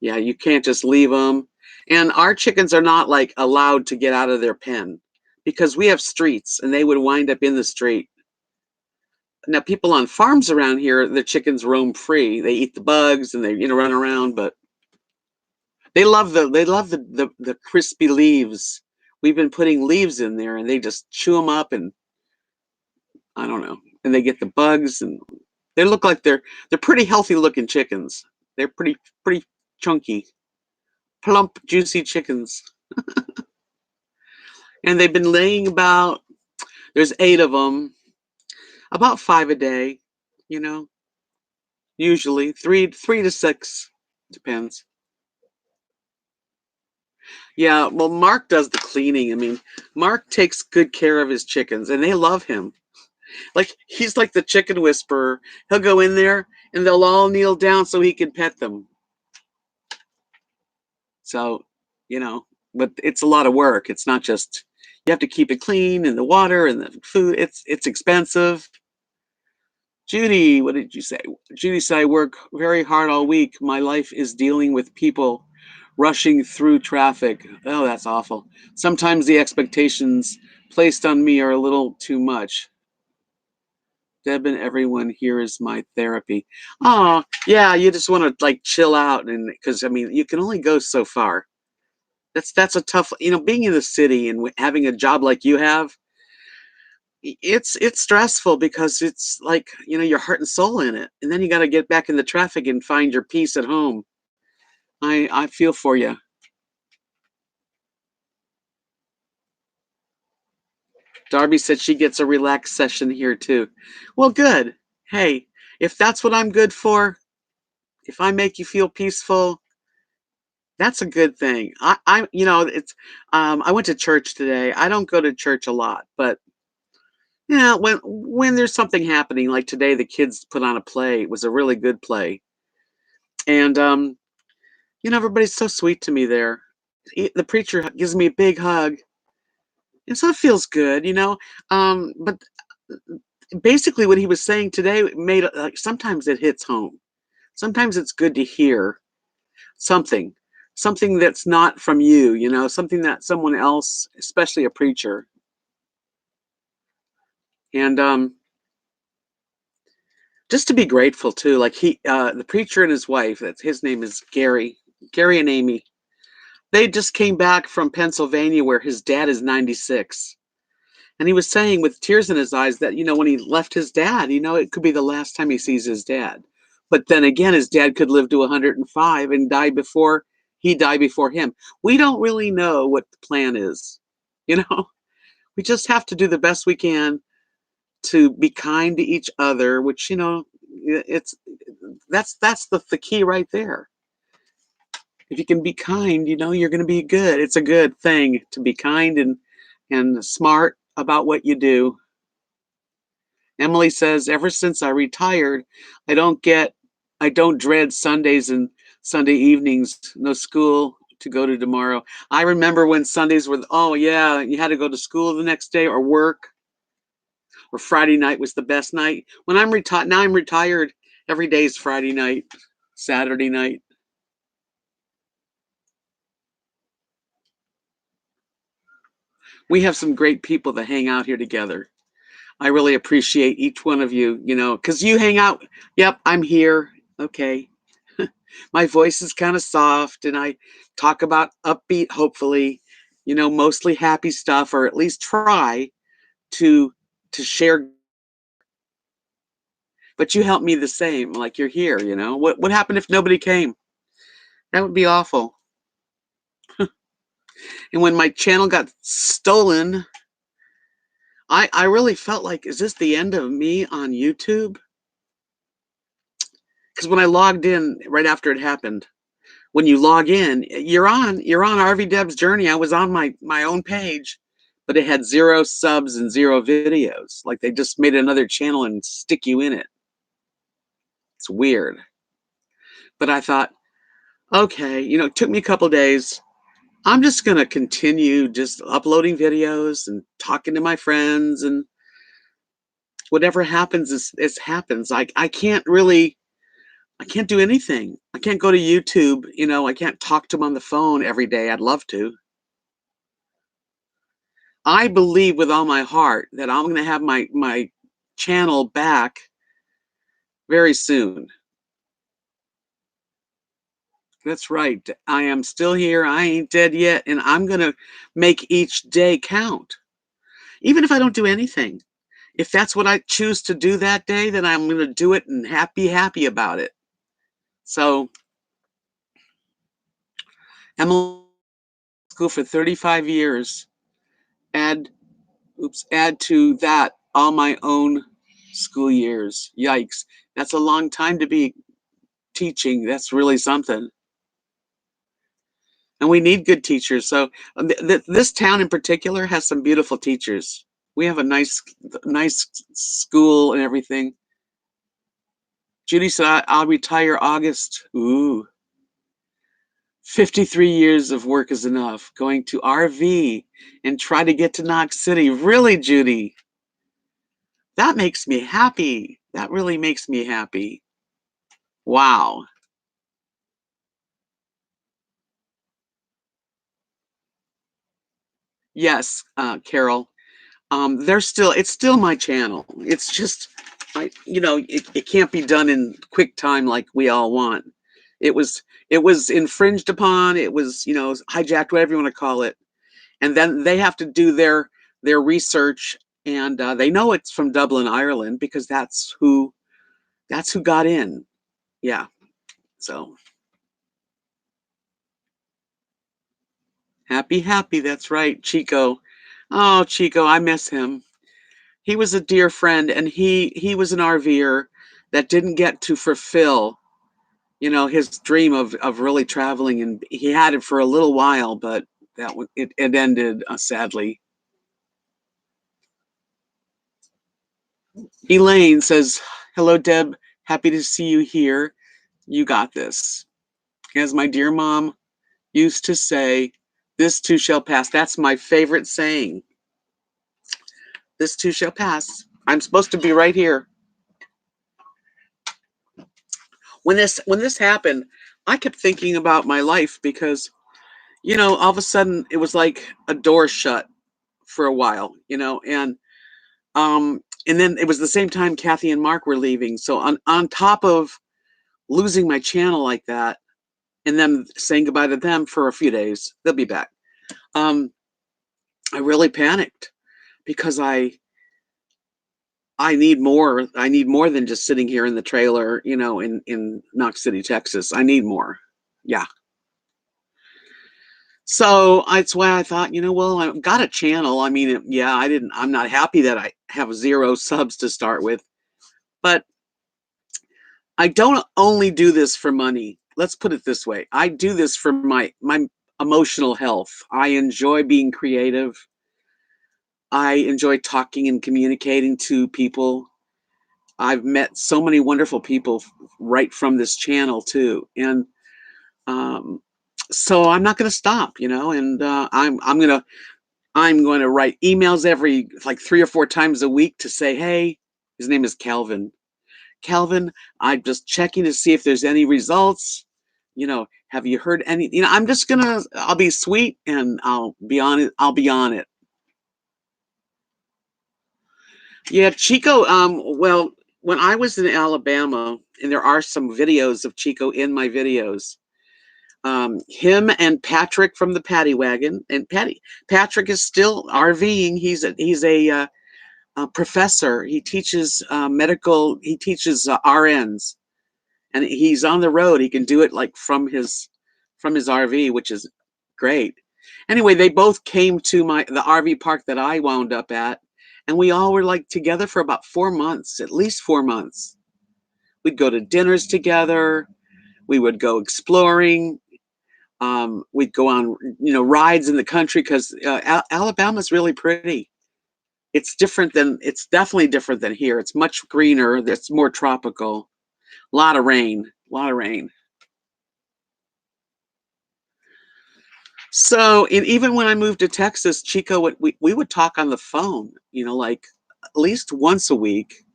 Yeah, you can't just leave them. And our chickens are not like allowed to get out of their pen because we have streets and they would wind up in the street. Now, people on farms around here, the chickens roam free. They eat the bugs and they run around, but they love the crispy leaves. We've been putting leaves in there and they just chew them up and I don't know. And they get the bugs and they look like they're pretty healthy looking chickens. They're pretty chunky, plump, juicy chickens. And they've been laying there's 8 of them, about 5 a day, you know, usually 3 to 6, depends. Yeah, well, Mark does the cleaning. I mean, Mark takes good care of his chickens and they love him. Like he's like the chicken whisperer. He'll go in there and they'll all kneel down so he can pet them. So, you know, but it's a lot of work. It's not just you have to keep it clean and the water and the food. It's expensive. Judy, what did you say? Judy said, I work very hard all week. My life is dealing with people rushing through traffic. Oh, that's awful. Sometimes the expectations placed on me are a little too much. Deb and everyone here is my therapy. Oh, yeah, you just want to like chill out and because I mean, you can only go so far. That's a tough, being in the city and having a job like you have, it's stressful because it's like, your heart and soul in it. And then you got to get back in the traffic and find your peace at home. I feel for you. Darby said she gets a relaxed session here too. Well, good. Hey, if that's what I'm good for, if I make you feel peaceful, that's a good thing. It's I went to church today. I don't go to church a lot, but yeah, when there's something happening, like today, the kids put on a play. It was a really good play, and everybody's so sweet to me there. The preacher gives me a big hug, and so it feels good, But basically, what he was saying today made like sometimes it hits home. Sometimes it's good to hear something, something that's not from you, something that someone else, especially a preacher, and just to be grateful too. Like the preacher and his wife, that's his name is Gary and Amy. They just came back from Pennsylvania where his dad is 96. And he was saying with tears in his eyes that, when he left his dad, it could be the last time he sees his dad. But then again, his dad could live to 105 and die before him. We don't really know what the plan is. You know, we just have to do the best we can to be kind to each other, which, it's that's the key right there. If you can be kind, you're going to be good. It's a good thing to be kind and smart about what you do. Emily says, ever since I retired, I don't get, I don't dread Sundays and Sunday evenings. No school to go to tomorrow. I remember when Sundays were, oh yeah, you had to go to school the next day or work, or Friday night was the best night. When I'm retired, now I'm retired. Every day is Friday night, Saturday night. We have some great people that hang out here together. I really appreciate each one of you, because you hang out. Yep, I'm here. Okay. My voice is kind of soft and I talk about upbeat, hopefully, mostly happy stuff, or at least try to share. But you help me the same, like you're here, What happened if nobody came? That would be awful. And when my channel got stolen, I really felt like, is this the end of me on YouTube? Because when I logged in right after it happened, when you log in, you're on RVDebs journey. I was on my own page, but it had 0 subs and 0 videos. Like they just made another channel and stick you in it. It's weird. But I thought, okay, it took me a couple days. I'm just gonna continue just uploading videos and talking to my friends, and whatever happens is happens. I can't do anything. I can't go to YouTube, I can't talk to them on the phone every day. I'd love to. I believe with all my heart that I'm going to have my channel back very soon. That's right. I am still here. I ain't dead yet, and I'm going to make each day count. Even if I don't do anything. If that's what I choose to do that day, then I'm going to do it and be happy about it. So, Emily, school for 35 years. Add to that all my own school years. Yikes. That's a long time to be teaching. That's really something. And we need good teachers. So this town in particular has some beautiful teachers. We have a nice school and everything. Judy said, I'll retire August. Ooh. 53 years of work is enough. Going to RV and try to get to Knox City. Really, Judy? That makes me happy. That really makes me happy. Wow. Yes, Carol. It's still my channel. It's just, it can't be done in quick time like we all want. It was infringed upon. It was, hijacked, whatever you want to call it. And then they have to do their research, and they know it's from Dublin, Ireland, because that's who got in. Yeah. So happy. That's right, Chico. Oh, Chico, I miss him. He was a dear friend, and he was an RVer that didn't get to fulfill, his dream of really traveling, and he had it for a little while, but it ended, sadly. Elaine says, "Hello, Deb. Happy to see you here. You got this." As my dear mom used to say, "This too shall pass." That's my favorite saying. This too shall pass. I'm supposed to be right here. When this happened, I kept thinking about my life, because all of a sudden it was like a door shut for a while, and then it was the same time Kathy and Mark were leaving. So on top of losing my channel like that, and then saying goodbye to them for a few days, they'll be back. I really panicked, because I need more. I need more than just sitting here in the trailer, in Knox City, Texas. I need more. Yeah. So that's why I thought, well, I've got a channel. I mean, yeah, I'm not happy that I have 0 subs to start with, but I don't only do this for money. let's put it this way. I do this for my emotional health. I enjoy being creative. I enjoy talking and communicating to people. I've met so many wonderful people right from this channel too, and um, so I'm not going to stop, and I'm going to write emails every like 3 or 4 times a week to say, hey, his name is Calvin. Calvin, I'm just checking to see if there's any results. Have you heard any? I'll be sweet and I'll be on it. I'll be on it. Yeah, Chico. Well, when I was in Alabama, and there are some videos of Chico in my videos. Him and Patrick from the Paddy Wagon, and Patrick is still RVing. He's a professor. He teaches medical. He teaches RNs, and he's on the road. He can do it like from his RV, which is great. Anyway, they both came to the RV park that I wound up at, and we all were like together for about 4 months, at least 4 months. We'd go to dinners together. We would go exploring. We'd go on, rides in the country because Alabama's really pretty. It's definitely different than here. It's much greener. It's more tropical. A lot of rain. A lot of rain. So, and even when I moved to Texas, Chico, we would talk on the phone, like at least once a week,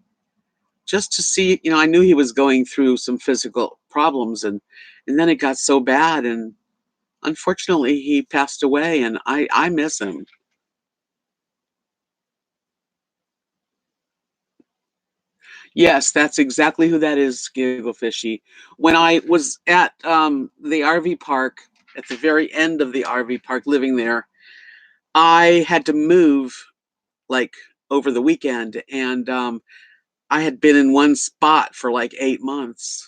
just to see. I knew he was going through some physical problems, and then it got so bad, and unfortunately, he passed away, and I miss him. Yes, that's exactly who that is, Giggle Fishy. When I was at the RV park, at the very end of the RV park, living there, I had to move like over the weekend, and I had been in one spot for like 8 months.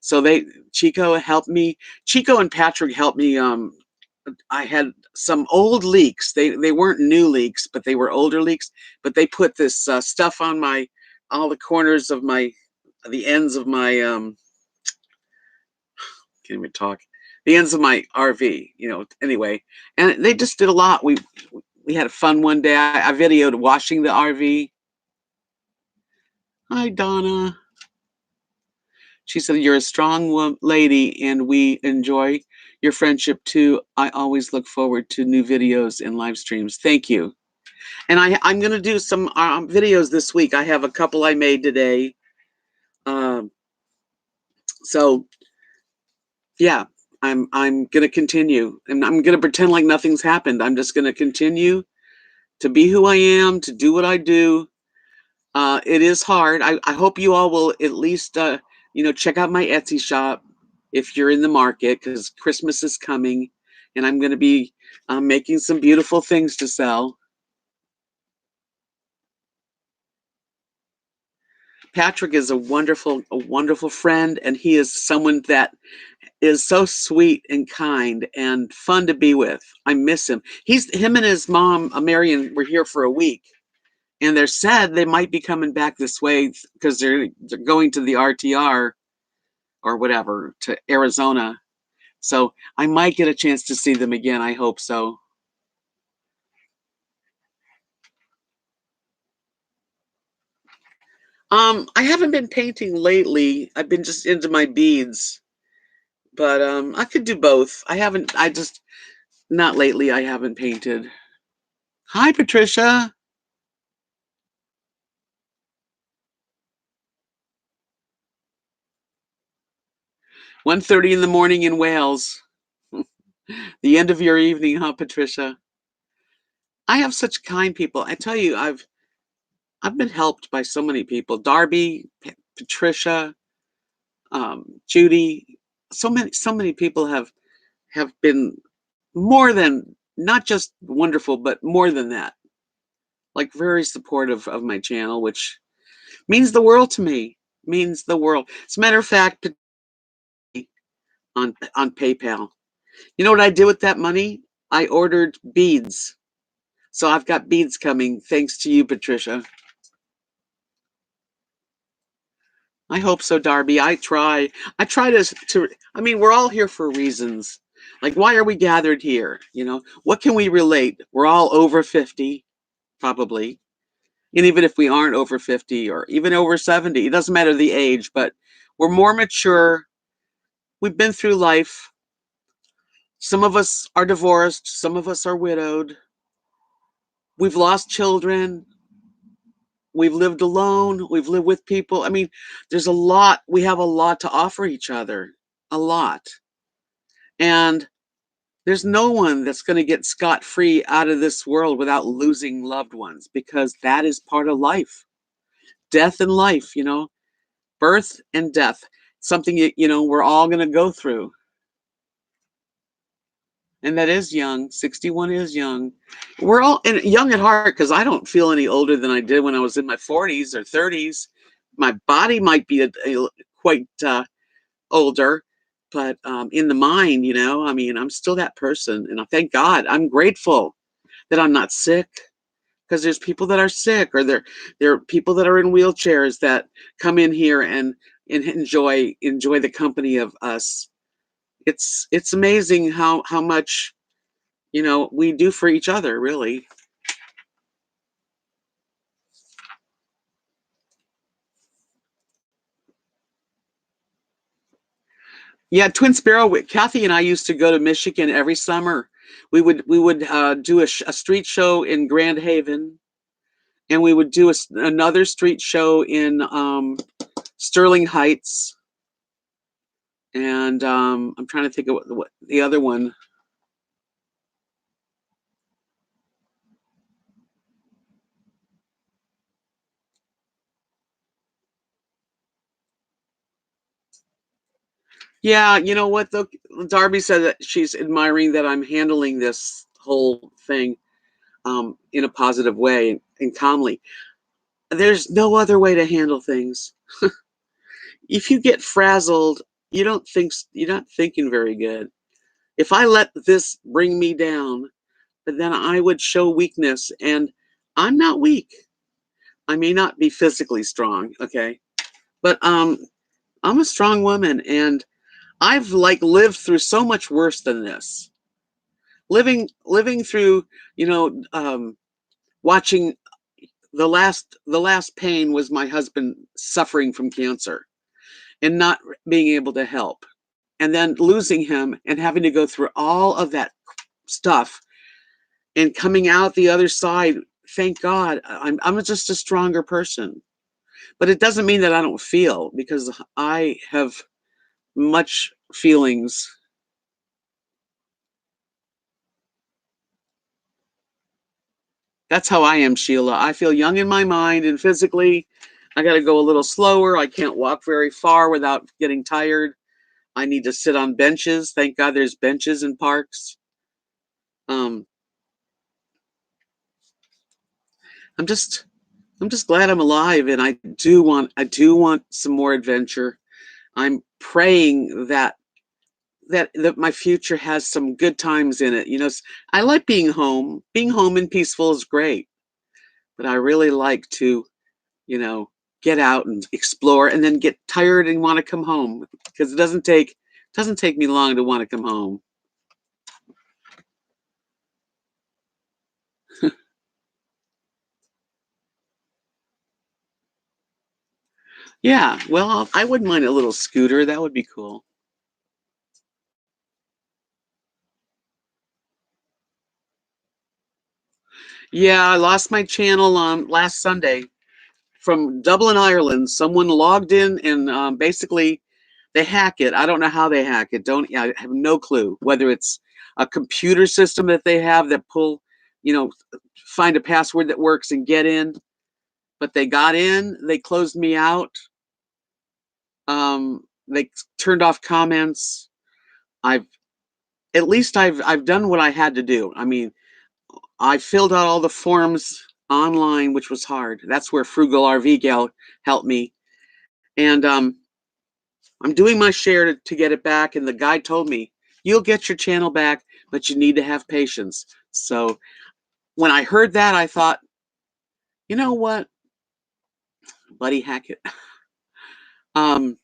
So Chico helped me. Chico and Patrick helped me. I had some old leaks. They weren't new leaks, but they were older leaks. But they put this stuff on all the corners of the ends of my can't even talk, the ends of my RV. Anyway, and they just did a lot. We had fun one day. I videoed washing the RV. Hi, Donna. She said, "You're a strong lady, and we enjoy your friendship too. I always look forward to new videos and live streams." Thank you. And I'm going to do some videos this week. I have a couple I made today. Um, so yeah, I'm going to continue, and I'm going to pretend like nothing's happened. I'm just going to continue to be who I am, to do what I do. It is hard. I hope you all will at least check out my Etsy shop if you're in the market, because Christmas is coming, and I'm going to be making some beautiful things to sell. Patrick is a wonderful friend, and he is someone that is so sweet and kind and fun to be with. I miss him. Him and his mom, Marion, were here for a week, and they're said they might be coming back this way because they're going to the RTR or whatever to Arizona. So I might get a chance to see them again. I hope so. I haven't been painting lately. I've been just into my beads, but I could do both. I haven't. I just not lately. I haven't painted. Hi, Patricia. 1:30 in the morning in Wales. The end of your evening, huh, Patricia? I have such kind people. I tell you, I've been helped by so many people. Darby, Patricia, Judy. So many people have been more than not just wonderful, but more than that. Like very supportive of my channel, which means the world to me. Means the world. As a matter of fact, on PayPal. You know what I did with that money? I ordered beads. So I've got beads coming thanks to you, Patricia. I hope so, Darby. I try. I try to. I mean, we're all here for reasons. Like, why are we gathered here? What can we relate? We're all over 50, probably. And even if we aren't over 50 or even over 70, it doesn't matter the age, but we're more mature. We've been through life. Some of us are divorced, some of us are widowed. We've lost children. We've lived alone. We've lived with people. I mean, there's a lot. We have a lot to offer each other. A lot. And there's no one that's going to get scot free out of this world without losing loved ones because that is part of life. Death and life, birth and death. Something we're all going to go through. And that is young. 61 is young. We're all young at heart because I don't feel any older than I did when I was in my 40s or 30s. My body might be quite older, but in the mind, I mean, I'm still that person. And I thank God. I'm grateful that I'm not sick because there's people that are sick or there are people that are in wheelchairs that come in here and enjoy the company of us. It's amazing how much we do for each other, really. Yeah, Twin Sparrow. Kathy and I used to go to Michigan every summer. We would do a street show in Grand Haven, and we would do another street show in Sterling Heights. And I'm trying to think of what the other one. Yeah, you know what though? Darby said that she's admiring that I'm handling this whole thing in a positive way and calmly. There's no other way to handle things. If you get frazzled, you're not thinking very good. If I let this bring me down, then I would show weakness, and I'm not weak. I may not be physically strong, okay, but I'm a strong woman, and I've like lived through so much worse than this. Living through, watching the last pain was my husband suffering from cancer and not being able to help, and then losing him and having to go through all of that stuff and coming out the other side. Thank God, I'm just a stronger person. But it doesn't mean that I don't feel because I have much feelings. That's how I am, Sheila. I feel young in my mind and physically. I got to go a little slower. I can't walk very far without getting tired. I need to sit on benches. Thank God there's benches in parks. Um, I'm just I'm just glad I'm alive, and I do want some more adventure. I'm praying that my future has some good times in it. I like being home. Being home and peaceful is great, but I really like to, you know, get out and explore, and then get tired and want to come home because it doesn't take me long to want to come home. Yeah, well, I wouldn't mind a little scooter. That would be cool. Yeah, I lost my channel last Sunday from Dublin, Ireland. Someone logged in and basically they hack it. I don't know how they hack it. Don't I have no clue whether it's a computer system that they have that you know, find a password that works and get in. But they got in. They closed me out. They turned off comments. I've at least I've done what I had to do. I mean, I filled out all the forms online, which was hard. That's where Frugal RV Gal helped me, and I'm doing my share to get it back. And the guy told me, "You'll get your channel back, but you need to have patience." So when I heard that, I thought, you know what, Buddy Hackett, Um,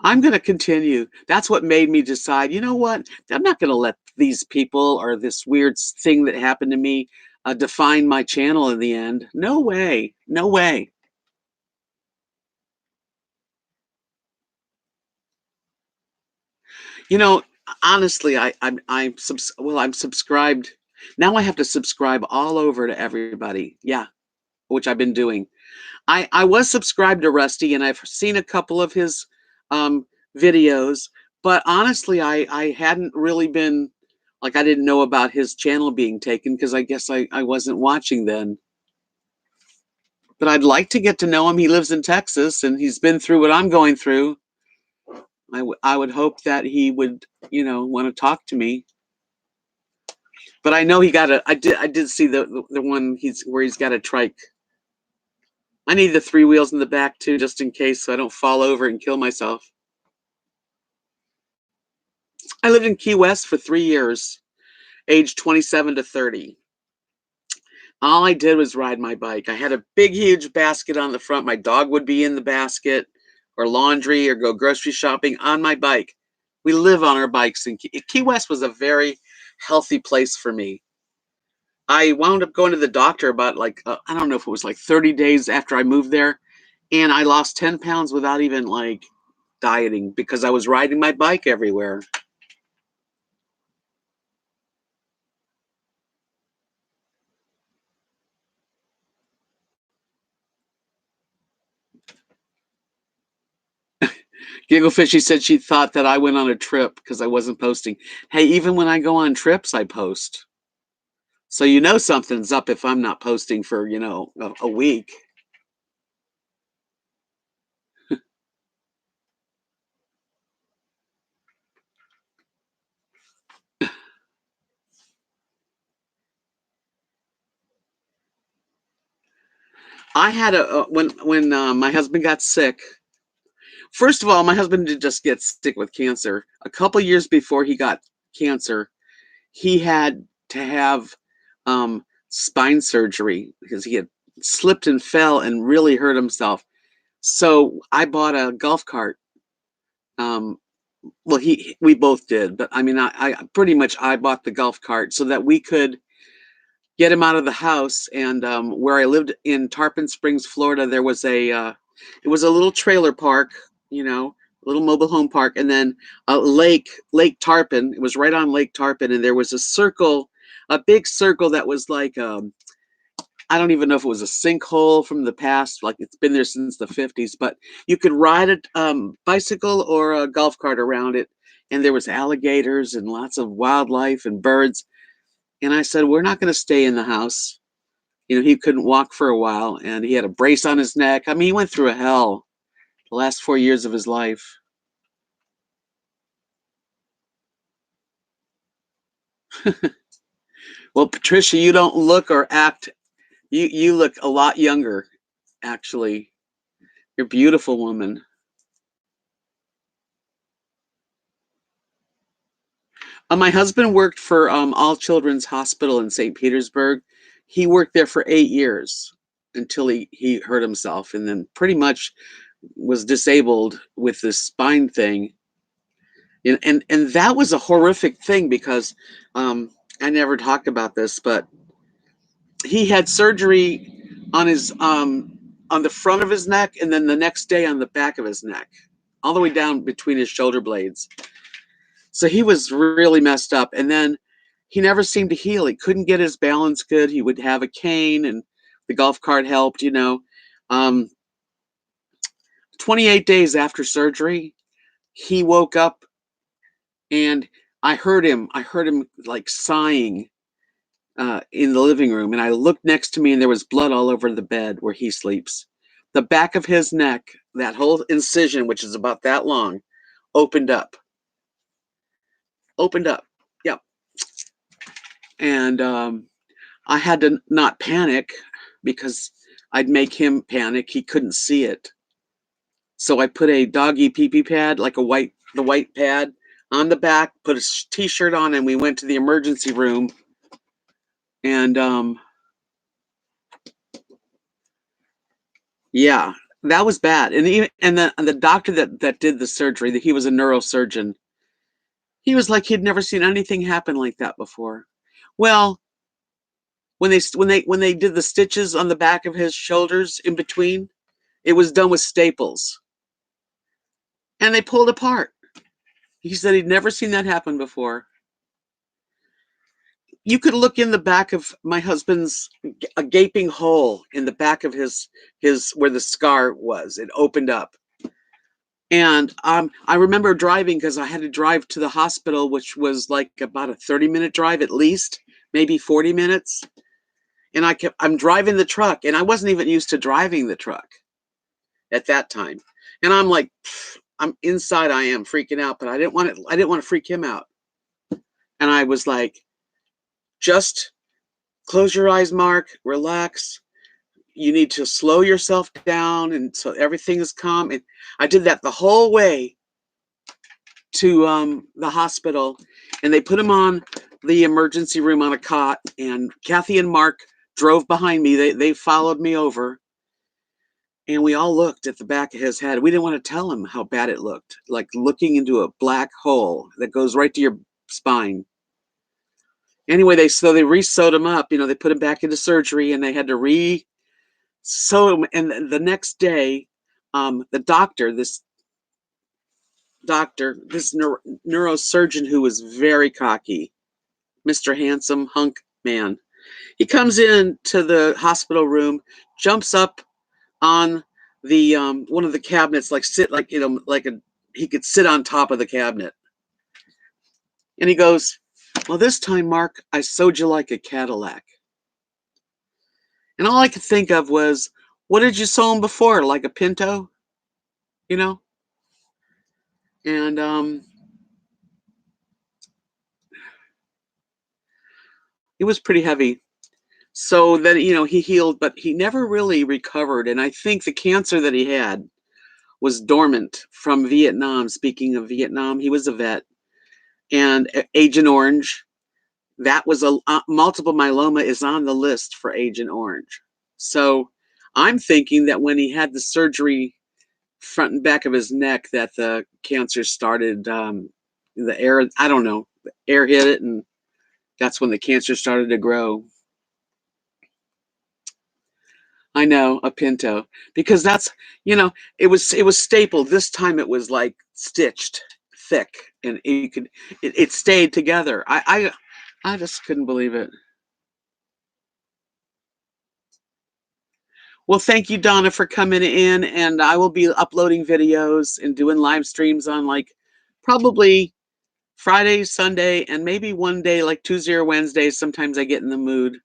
I'm going to continue. That's what made me decide, you know what? I'm not going to let these people or this weird thing that happened to me define my channel in the end. No way. No way. You know, honestly, I'm subscribed. Now I have to subscribe all over to everybody. Yeah, which I've been doing. I was subscribed to Rusty, and I've seen a couple of his um, videos, but honestly, I hadn't really been like I didn't know about his channel being taken because I guess I wasn't watching then. But I'd like to get to know him. He lives in Texas, and he's been through what I'm going through. I would hope that he would, want to talk to me. But I know he got a. I did see the one he's got a trike. I need the three wheels in the back too, just in case, so I don't fall over and kill myself. I lived in Key West for 3 years, age 27 to 30. All I did was ride my bike. I had a big, huge basket on the front. My dog would be in the basket, or laundry, or go grocery shopping on my bike. We live on our bikes, and Key West was a very healthy place for me. I wound up going to the doctor about I don't know if it was like 30 days after I moved there, and I lost 10 pounds without even like dieting because I was riding my bike everywhere. Gigglefishy said she thought that I went on a trip because I wasn't posting. Hey, even when I go on trips, I post. So something's up if I'm not posting for, a week. I had when my husband got sick. First of all, my husband did just get sick with cancer. A couple years before he got cancer, he had to have spine surgery because he had slipped and fell and really hurt himself. So I bought a golf cart. Um, well, we both did, but I mean, I pretty much I bought the golf cart so that we could get him out of the house. And where I lived in Tarpon Springs, Florida, there was it was a little trailer park, a little mobile home park, and then a Lake Tarpon. It was right on Lake Tarpon, and there was a big circle that was like I don't even know if it was a sinkhole from the past, like it's been there since the 50s, but you could ride a bicycle or a golf cart around it, and there was alligators and lots of wildlife and birds. And I said, we're not going to stay in the house. He couldn't walk for a while, and he had a brace on his neck. I mean, he went through a hell the last 4 years of his life. Well, Patricia, you don't look or act. You look a lot younger, actually. You're a beautiful woman. My husband worked for All Children's Hospital in St. Petersburg. He worked there for 8 years until he hurt himself, and then pretty much was disabled with this spine thing. And that was a horrific thing because I never talked about this, but he had surgery on his on the front of his neck, and then the next day on the back of his neck, all the way down between his shoulder blades. So he was really messed up. And then he never seemed to heal. He couldn't get his balance good. He would have a cane, and the golf cart helped. 28 days after surgery, he woke up, and I heard him like sighing in the living room. And I looked next to me, and there was blood all over the bed where he sleeps. The back of his neck, that whole incision, which is about that long, opened up. Opened up. Yep. And I had to not panic because I'd make him panic. He couldn't see it. So I put a doggy pee pee pad, like the white pad, on the back, put a t-shirt on, and we went to the emergency room. And yeah, That was bad. And even and the doctor that did the surgery, that he was a neurosurgeon, he was like he'd never seen anything happen like that before. Well, when they did the stitches on the back of his shoulders in between, it was done with staples, and they pulled apart. He said he'd never seen that happen before. You could look in the back of my husband's, a gaping hole in the back of his where the scar was. It opened up. And I remember driving because I had to drive to the hospital, which was like about a 30-minute drive at least, maybe 40 minutes. And I'm driving the truck, and I wasn't even used to driving the truck at that time. And I'm like, I'm inside, I am freaking out, but I didn't want to freak him out. And I was like, just close your eyes, Mark, relax. You need to slow yourself down, and so everything is calm. And I did that the whole way to the hospital, and they put him on the emergency room on a cot, and Kathy and Mark drove behind me. They followed me over, and we all looked at the back of his head. We didn't want to tell him how bad it looked, like looking into a black hole that goes right to your spine. Anyway, they re-sewed him up. They put him back into surgery, and they had to re-sew him. And the next day, the doctor, this neurosurgeon who was very cocky, Mr. Handsome Hunk Man, he comes into the hospital room, jumps up on the one of the cabinets, like sit like he could sit on top of the cabinet, and he goes, "Well, this time, Mark, I sewed you like a Cadillac." And all I could think of was, what did you sew him before, like a Pinto, you know? And it was pretty heavy. So then, he healed, but he never really recovered. And I think the cancer that he had was dormant from Vietnam. Speaking of Vietnam, he was a vet. And Agent Orange, that was multiple myeloma is on the list for Agent Orange. So I'm thinking that when he had the surgery front and back of his neck, that the cancer started, the air, I don't know, the air hit it, and that's when the cancer started to grow. I know, a Pinto, because that's, it was stapled. This time it was like stitched thick, and it stayed together. I just couldn't believe it. Well, thank you, Donna, for coming in, and I will be uploading videos and doing live streams on, like, probably Friday, Sunday, and maybe one day like Tuesday or Wednesday. Sometimes I get in the mood,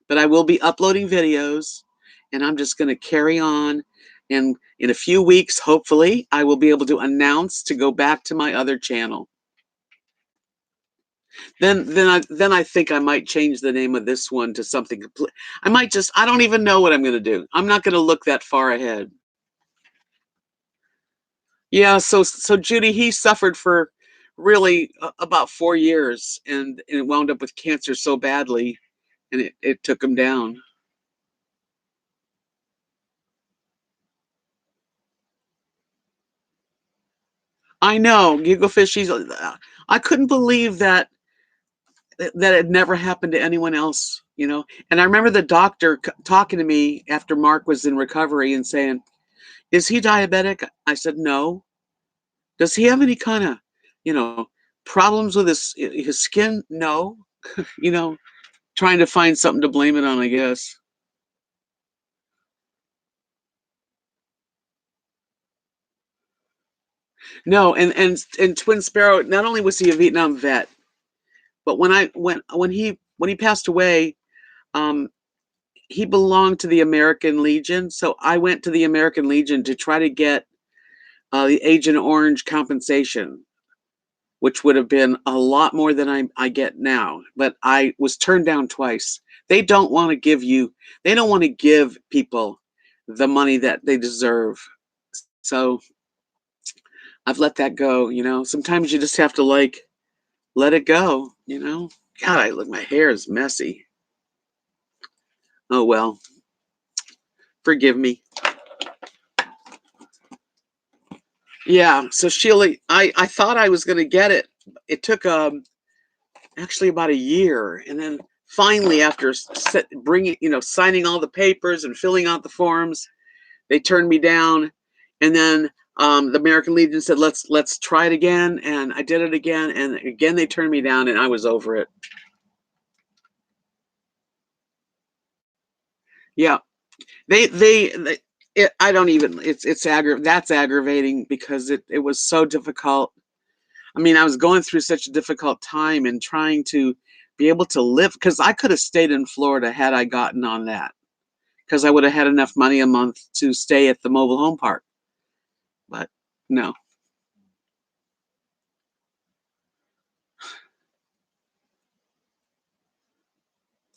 but I will be uploading videos, and I'm just going to carry on. And in a few weeks, hopefully, I will be able to announce to go back to my other channel. Then I think I might change the name of this one to something complete. I don't even know what I'm going to do. I'm not going to look that far ahead. Yeah, so Judy, he suffered for really about 4 years, and it wound up with cancer so badly, and it took him down. I know, Gigglefish. I couldn't believe that it never happened to anyone else. And I remember the doctor talking to me after Mark was in recovery and saying, "Is he diabetic?" I said, "No." "Does he have any kind of, you know, problems with his skin?" "No." you know, Trying to find something to blame it on, I guess. No, and Twin Sparrow, not only was he a Vietnam vet, but when he passed away, um, he belonged to the American Legion. So I went to the American Legion to try to get the Agent Orange compensation, which would have been a lot more than I get now. But I was turned down twice. They don't want to give you, they don't want to give people the money that they deserve. So I've let that go. Sometimes you just have to, like, let it go. God, my hair is messy. Oh well, forgive me. Yeah, so Sheila, I thought I was gonna get it. It took actually about a year, and then finally, after bringing, signing all the papers and filling out the forms, they turned me down. And then the American Legion said, let's try it again, and I did it again, and again they turned me down, and I was over it. Yeah, they I don't even. That's aggravating because it was so difficult. I mean, I was going through such a difficult time and trying to be able to live, because I could have stayed in Florida had I gotten on that, because I would have had enough money a month to stay at the mobile home park. But no,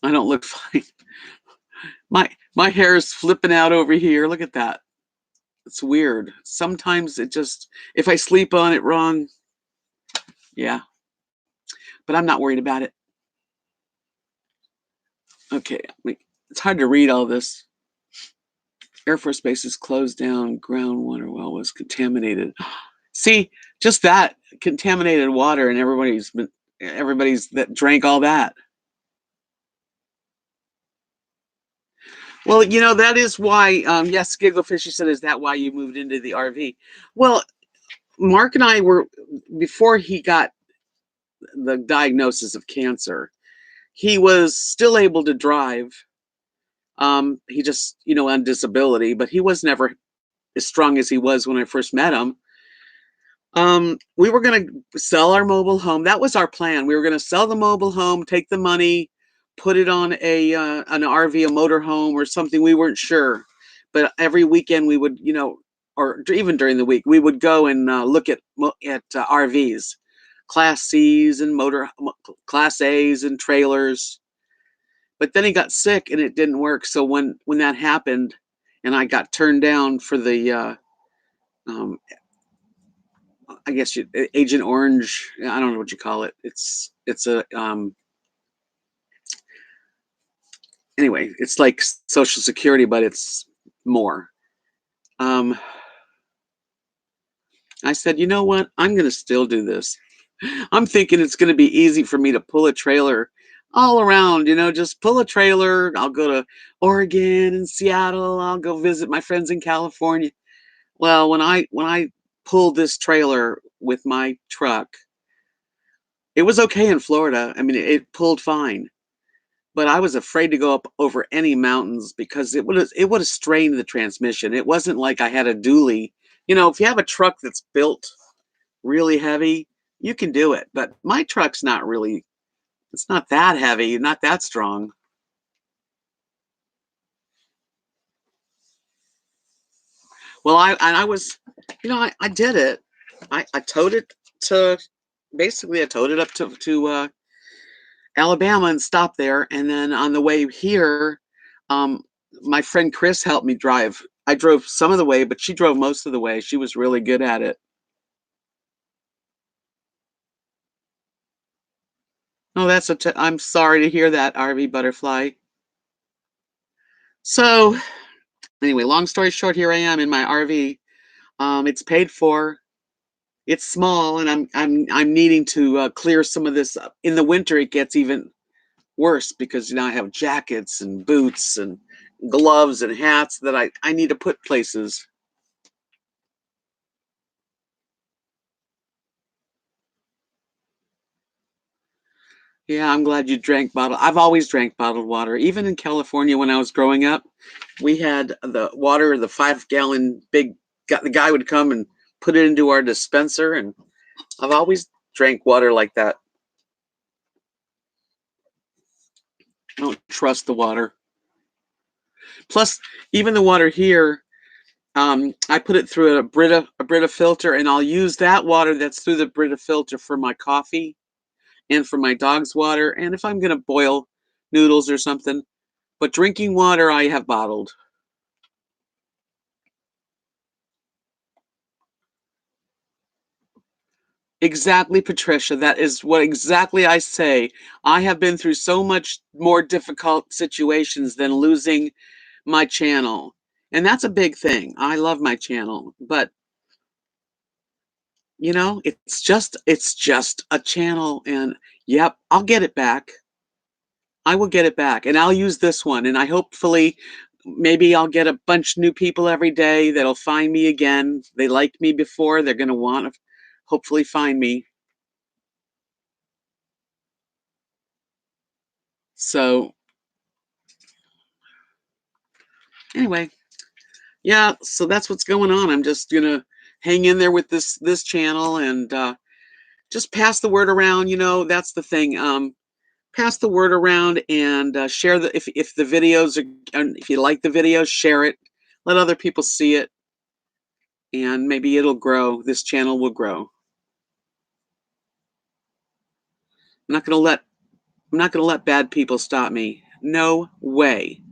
I don't look fine. My hair is flipping out over here. Look at that. It's weird. Sometimes it just, if I sleep on it wrong, yeah. But I'm not worried about it. Okay, it's hard to read all this. Air Force Base is closed down. Groundwater well was contaminated. See, just that contaminated water, and everybody's that drank all that. Well, that is why. Yes, Gigglefish, you said, is that why you moved into the RV? Well, Mark and I were, before he got the diagnosis of cancer, he was still able to drive. He just, on disability, but he was never as strong as he was when I first met him. We were going to sell our mobile home. That was our plan. We were going to sell the mobile home, take the money, put it on an RV, a motor home, or something. We weren't sure, but every weekend we would, or even during the week, we would go and look at RVs, Class C's and Class A's and trailers. But then he got sick and it didn't work. So when that happened, and I got turned down for the um, I guess Agent Orange. I don't know what you call it. It's a anyway. It's like Social Security, but it's more. Um, I said, you know what? I'm going to still do this. I'm thinking it's going to be easy for me to pull a trailer all around. Just pull a trailer. I'll go to Oregon and Seattle. I'll go visit my friends in California. Well, when I pulled this trailer with my truck, it was okay in Florida. I mean, it pulled fine, but I was afraid to go up over any mountains because it would have strained the transmission. It wasn't like I had a dually. If you have a truck that's built really heavy, you can do it. But my truck's not really. It's not that heavy, not that strong. Well, I was, I did it. I towed it to, basically I towed it up to Alabama and stopped there. And then on the way here, um, my friend Chris helped me drive. I drove some of the way, but she drove most of the way. She was really good at it. Oh, I'm sorry to hear that, RV Butterfly. So anyway, long story short, here I am in my RV. It's paid for. It's small, and I'm needing to clear some of this up. In the winter, it gets even worse because I have jackets and boots and gloves and hats that I need to put places. Yeah, I'm glad you drank bottled. I've always drank bottled water. Even in California when I was growing up, we had the water, the 5 gallon big. The guy would come and put it into our dispenser, and I've always drank water like that. I don't trust the water. Plus, even the water here, I put it through a Brita filter, and I'll use that water that's through the Brita filter for my coffee and for my dog's water, and if I'm gonna boil noodles or something. But drinking water, I have bottled. Exactly, Patricia. That is what exactly I say. I have been through so much more difficult situations than losing my channel. And that's a big thing. I love my channel, but You know, it's just a channel, and yep, I'll get it back. I will get it back, and I'll use this one, and I hopefully maybe I'll get a bunch new people every day that'll find me again. They liked me before, they're gonna want to hopefully find me. So anyway, yeah, so that's what's going on. I'm just gonna hang in there with this channel and just pass the word around. You know, that's the thing. Pass the word around and share the if the videos are and if you like the videos, share it. Let other people see it, and maybe it'll grow. This channel will grow. I'm not gonna let I'm not gonna let bad people stop me. No way.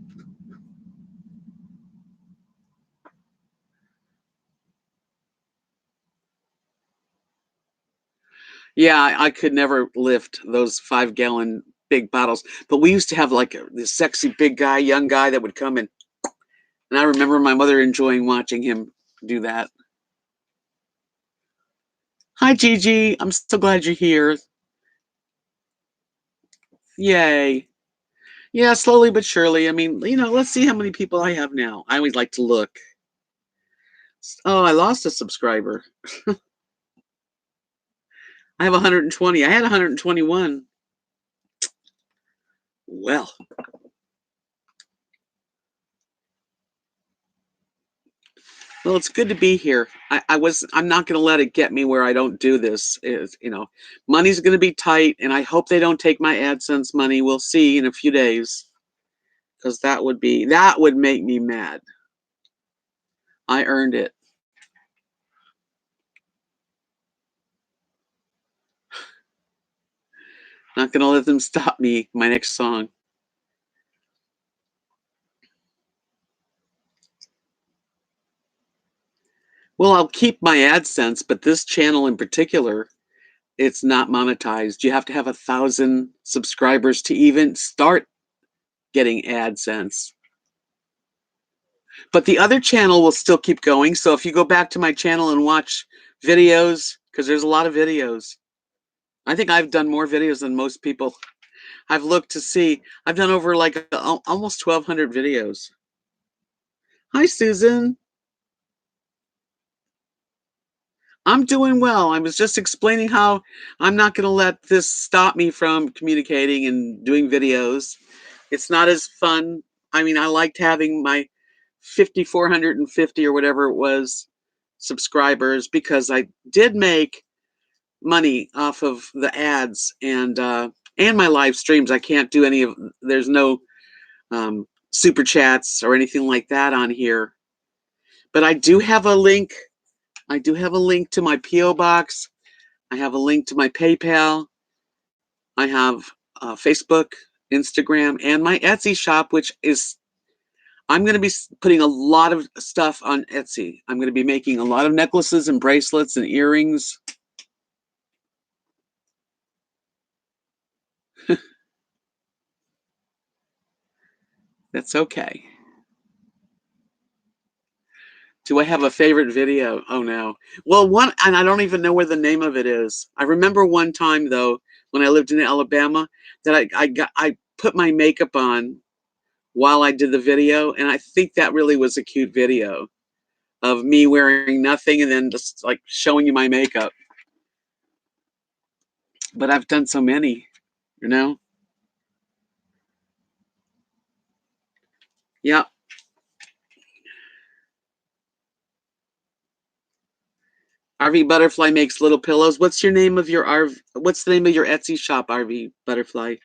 Yeah, I could never lift those 5-gallon big bottles. But we used to have like this sexy big guy, young guy that would come in, and I remember my mother enjoying watching him do that. Hi, Gigi. I'm so glad you're here. Yay. Yeah, slowly but surely. I mean, you know, let's see how many people I have now. I always like to look. Oh, I lost a subscriber. I have 120. I had 121. Well, well, it's good to be here. I'm not going to let it get me where I don't do this. Is you know, money's going to be tight, and I hope they don't take my AdSense money. We'll see in a few days, because that would make me mad. I earned it. Not going to let them stop me. My next song. Well, I'll keep my AdSense, but this channel in particular, it's not monetized. You have to have 1,000 subscribers to even start getting AdSense. But the other channel will still keep going. So if you go back to my channel and watch videos, because there's a lot of videos. I think I've done more videos than most people. I've looked to see. I've done over like almost 1,200 videos. Hi, Susan. I'm doing well. I was just explaining how I'm not going to let this stop me from communicating and doing videos. It's not as fun. I mean, I liked having my 5,450 or whatever it was subscribers because I did make money off of the ads and my live streams. I can't do any of there's no super chats or anything like that on here. But I do have a link. I do have a link to my PO box. I have a link to my PayPal. I have Facebook, Instagram, and my Etsy shop, which is I'm going to be putting a lot of stuff on Etsy. I'm going to be making a lot of necklaces and bracelets and earrings. That's okay. Do I have a favorite video? Oh no. Well, one, and I don't even know where the name of it is. I remember one time though, when I lived in Alabama, that I put my makeup on while I did the video, and I think that really was a cute video of me wearing nothing and then just like showing you my makeup. But I've done so many, you know. Yeah. RV Butterfly makes little pillows. What's your name of your RV? What's the name of your Etsy shop, RV Butterfly?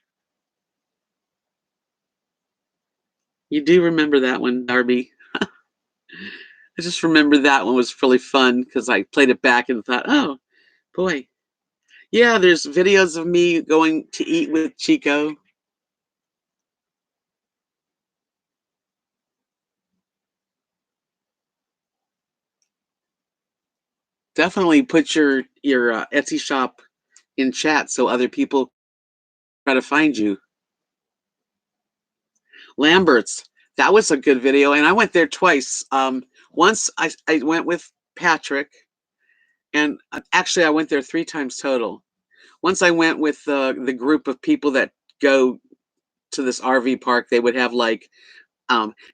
You do remember that one, Darby. I just remember that one was really fun because I played it back and thought, oh boy. Yeah, there's videos of me going to eat with Chico. Definitely put your Etsy shop in chat so other people try to find you. Lambert's, that was a good video, and I went there twice. Once I went with Patrick, And actually, I went there 3 times total. Once I went with the group of people that go to this RV park. They would have like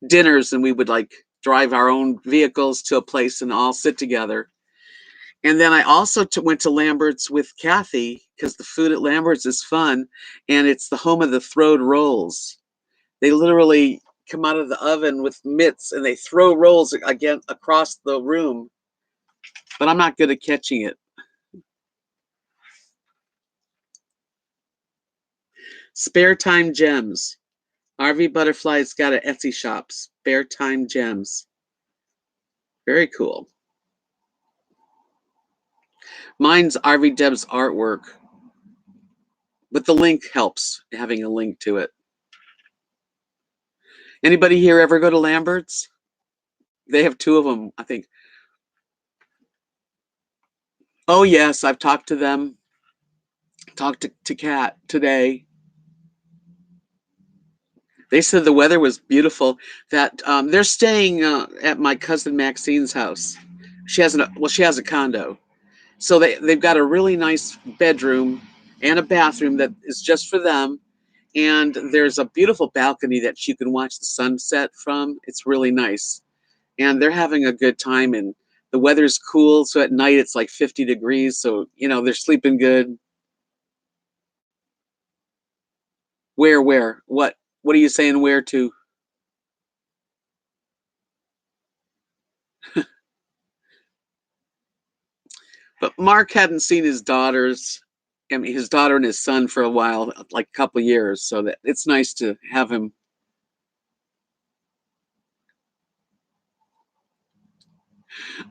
dinners, and we would like drive our own vehicles to a place and all sit together. And then I also went to Lambert's with Kathy because the food at Lambert's is fun, and it's the home of the throwed rolls. They literally come out of the oven with mitts and they throw rolls again across the room. But I'm not good at catching it. Spare time gems. RV Butterfly's got an Etsy shop. Spare time gems. Very cool. Mine's RVDebs artwork, but the link helps, having a link to it. Anybody here ever go to Lambert's? They have 2 of them, I think. Oh yes, I've talked to them. Talked to Kat today. They said the weather was beautiful. That they're staying at my cousin Maxine's house. She has she has a condo, so they've got a really nice bedroom and a bathroom that is just for them. And there's a beautiful balcony that you can watch the sunset from. It's really nice. And they're having a good time, and the weather's cool, so at night it's like 50 degrees, so they're sleeping good. Where what are you saying where to? But Mark hadn't seen his daughters, I mean his daughter and his son, for a while, like a couple years, so that it's nice to have him.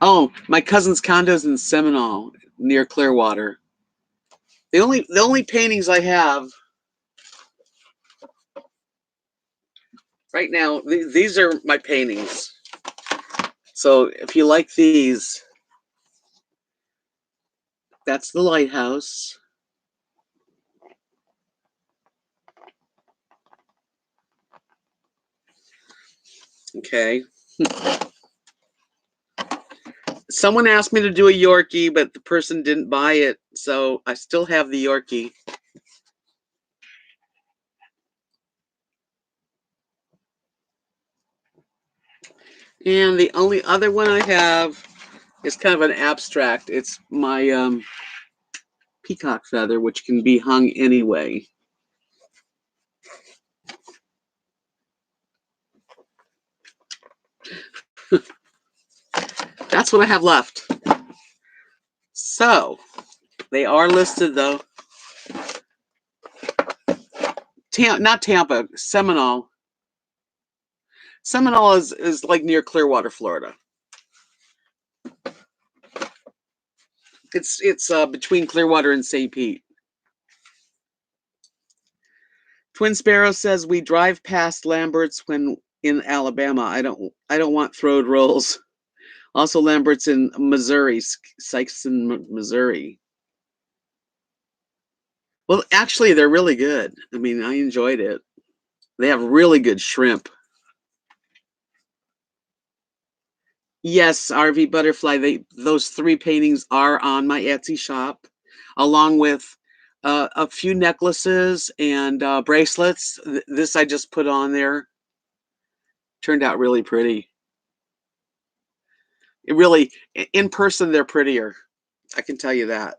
Oh, my cousin's condo's in Seminole near Clearwater. The only paintings I have right now, these are my paintings. So if you like these, that's the lighthouse. Okay. Someone asked me to do a Yorkie, but the person didn't buy it, so I still have the Yorkie. And the only other one I have is kind of an abstract. It's my peacock feather, which can be hung anyway. That's what I have left. So they are listed though. Not Tampa, Seminole. Seminole is like near Clearwater, Florida. It's between Clearwater and St. Pete. Twin Sparrow says we drive past Lambert's when in Alabama. I don't want throwed rolls. Also Lambert's in Missouri, Sikeston, Missouri. Well, actually, they're really good. I mean, I enjoyed it. They have really good shrimp. Yes, RV Butterfly. Those 3 paintings are on my Etsy shop, along with a few necklaces and bracelets. This I just put on there. Turned out really pretty. It really, in person, they're prettier. I can tell you that.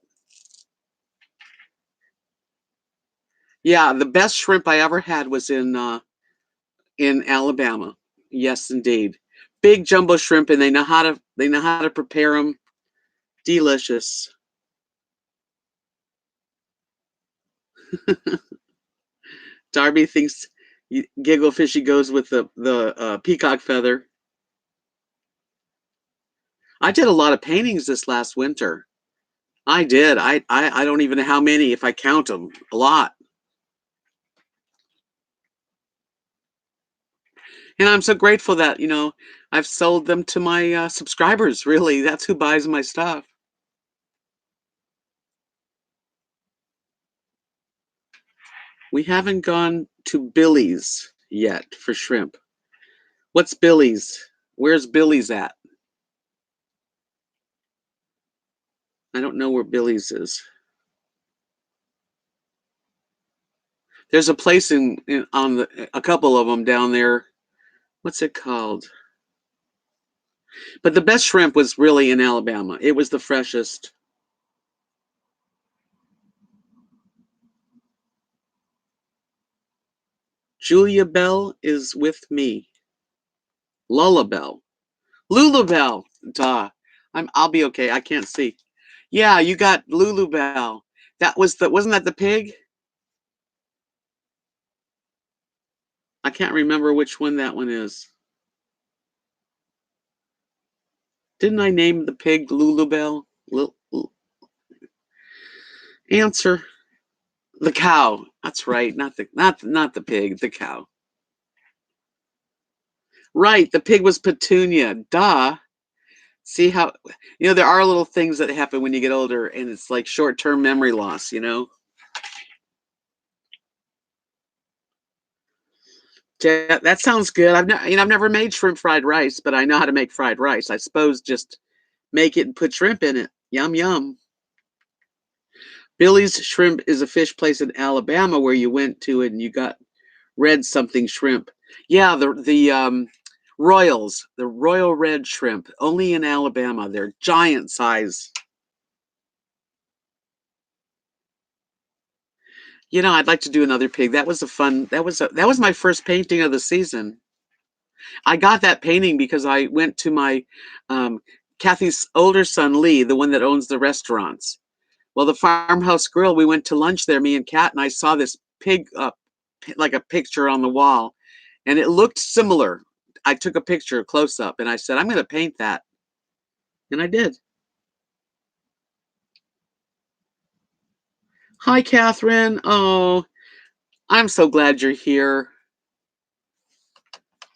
Yeah, the best shrimp I ever had was in Alabama. Yes, indeed. Big jumbo shrimp, and they know how to prepare them. Delicious. Darby thinks Giggle Fishy goes with the peacock feather. I did a lot of paintings this last winter. I did. I don't even know how many if I count them. A lot. And I'm so grateful that I've sold them to my subscribers. Really, that's who buys my stuff. We haven't gone to Billy's yet for shrimp. What's Billy's? Where's Billy's at? I don't know where Billy's is. There's a place in on a couple of them down there. What's it called? But the best shrimp was really in Alabama. It was the freshest. Julia Bell is with me. Lullabelle. Lulubelle. Duh. I'll be okay. I can't see. Yeah, you got Lulubelle. That was the wasn't that the pig? I can't remember which one that one is. Didn't I name the pig Lulubelle? Answer. The cow. That's right. Not the pig, the cow. Right, the pig was Petunia. Duh. See how there are little things that happen when you get older and it's like short-term memory loss. Yeah, that sounds good. I've never made shrimp fried rice, but I know how to make fried rice. I suppose just make it and put shrimp in it. Yum yum. Billy's Shrimp is a fish place in Alabama where you went to and you got red something shrimp. Yeah, the Royals, the Royal Red Shrimp, only in Alabama. They're giant size. I'd like to do another pig. That was a fun. That was my first painting of the season. I got that painting because I went to my Kathy's older son Lee, the one that owns the restaurants. Well, the Farmhouse Grill, we went to lunch there, me and Kat, and I saw this pig, like a picture on the wall, and it looked similar. I took a picture close up, and I said, "I'm going to paint that," and I did. Hi, Catherine. Oh, I'm so glad you're here.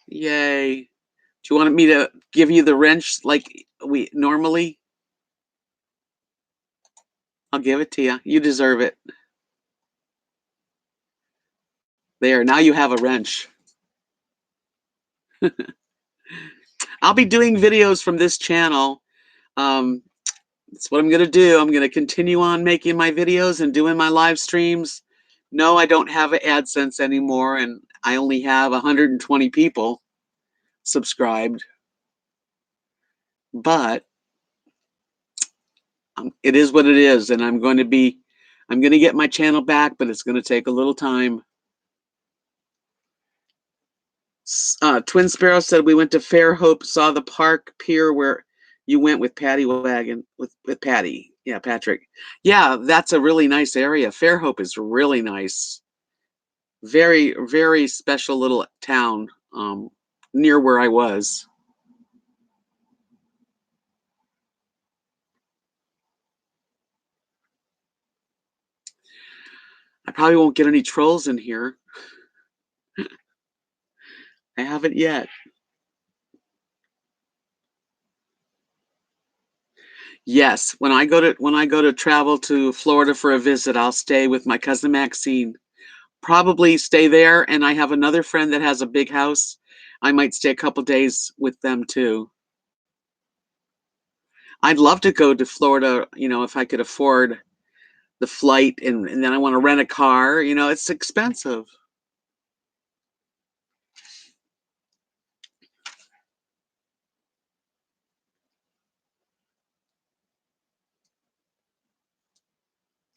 Yay. Do you want me to give you the wrench like we normally? I'll give it to you. You deserve it. There, now you have a wrench. I'll be doing videos from this channel. Um, that's what I'm going to do. I'm going to continue on making my videos and doing my live streams. No, I don't have an AdSense anymore, and I only have 120 people subscribed. But it is what it is, and I'm going to get my channel back, but it's going to take a little time. Twin Sparrow said we went to Fairhope, saw the park pier where you went with Patty Wagon with Patty. Yeah, Patrick. Yeah, that's a really nice area. Fairhope is really nice. Very, very special little town near where I was. I probably won't get any trolls in here. I haven't yet. Yes, when I go to travel to Florida for a visit, I'll stay with my cousin Maxine. Probably stay there, and I have another friend that has a big house. I might stay a couple days with them too. I'd love to go to Florida, if I could afford the flight and then I want to rent a car. It's expensive.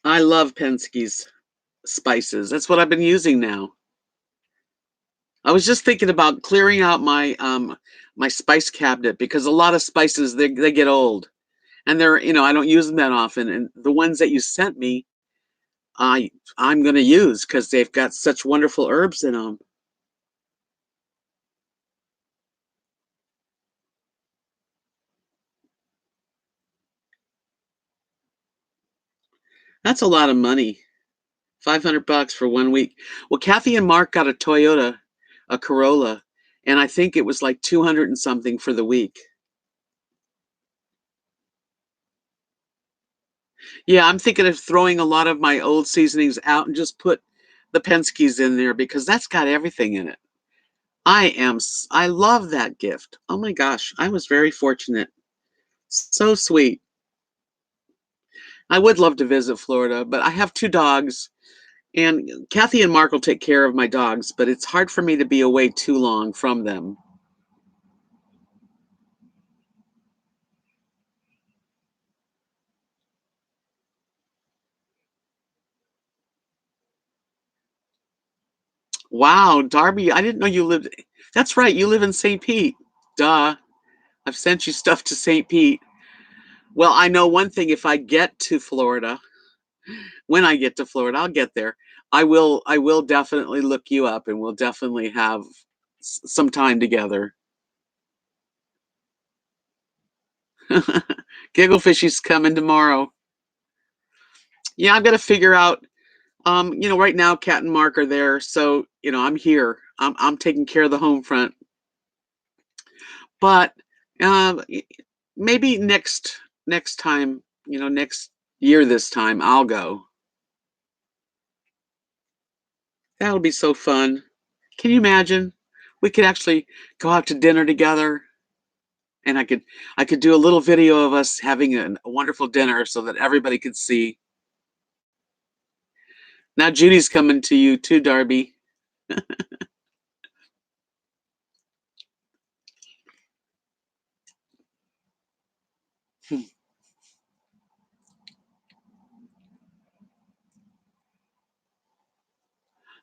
I love Penske's spices. That's what I've been using now. I was just thinking about clearing out my spice cabinet because a lot of spices they get old. And I don't use them that often. And the ones that you sent me, I'm going to use because they've got such wonderful herbs in them. That's a lot of money. $500 for 1 week. Well, Kathy and Mark got a Toyota, a Corolla, and I think it was like 200 and something for the week. Yeah, I'm thinking of throwing a lot of my old seasonings out and just put the Penske's in there because that's got everything in it. I love that gift. Oh my gosh, I was very fortunate. So sweet. I would love to visit Florida, but I have 2 dogs, and Kathy and Mark will take care of my dogs, but it's hard for me to be away too long from them. Wow, Darby, I didn't know you lived. That's right, you live in St. Pete. Duh. I've sent you stuff to St. Pete. Well, I know one thing, if I get to Florida, when I get to Florida, I'll get there. I will definitely look you up and we'll definitely have some time together. Gigglefishy's coming tomorrow. Yeah, I've got to figure out. Right now, Cat and Mark are there, so I'm here. I'm taking care of the home front. But maybe next time, next year this time, I'll go. That'll be so fun. Can you imagine? We could actually go out to dinner together, and I could do a little video of us having a wonderful dinner so that everybody could see. Now Judy's coming to you too, Darby.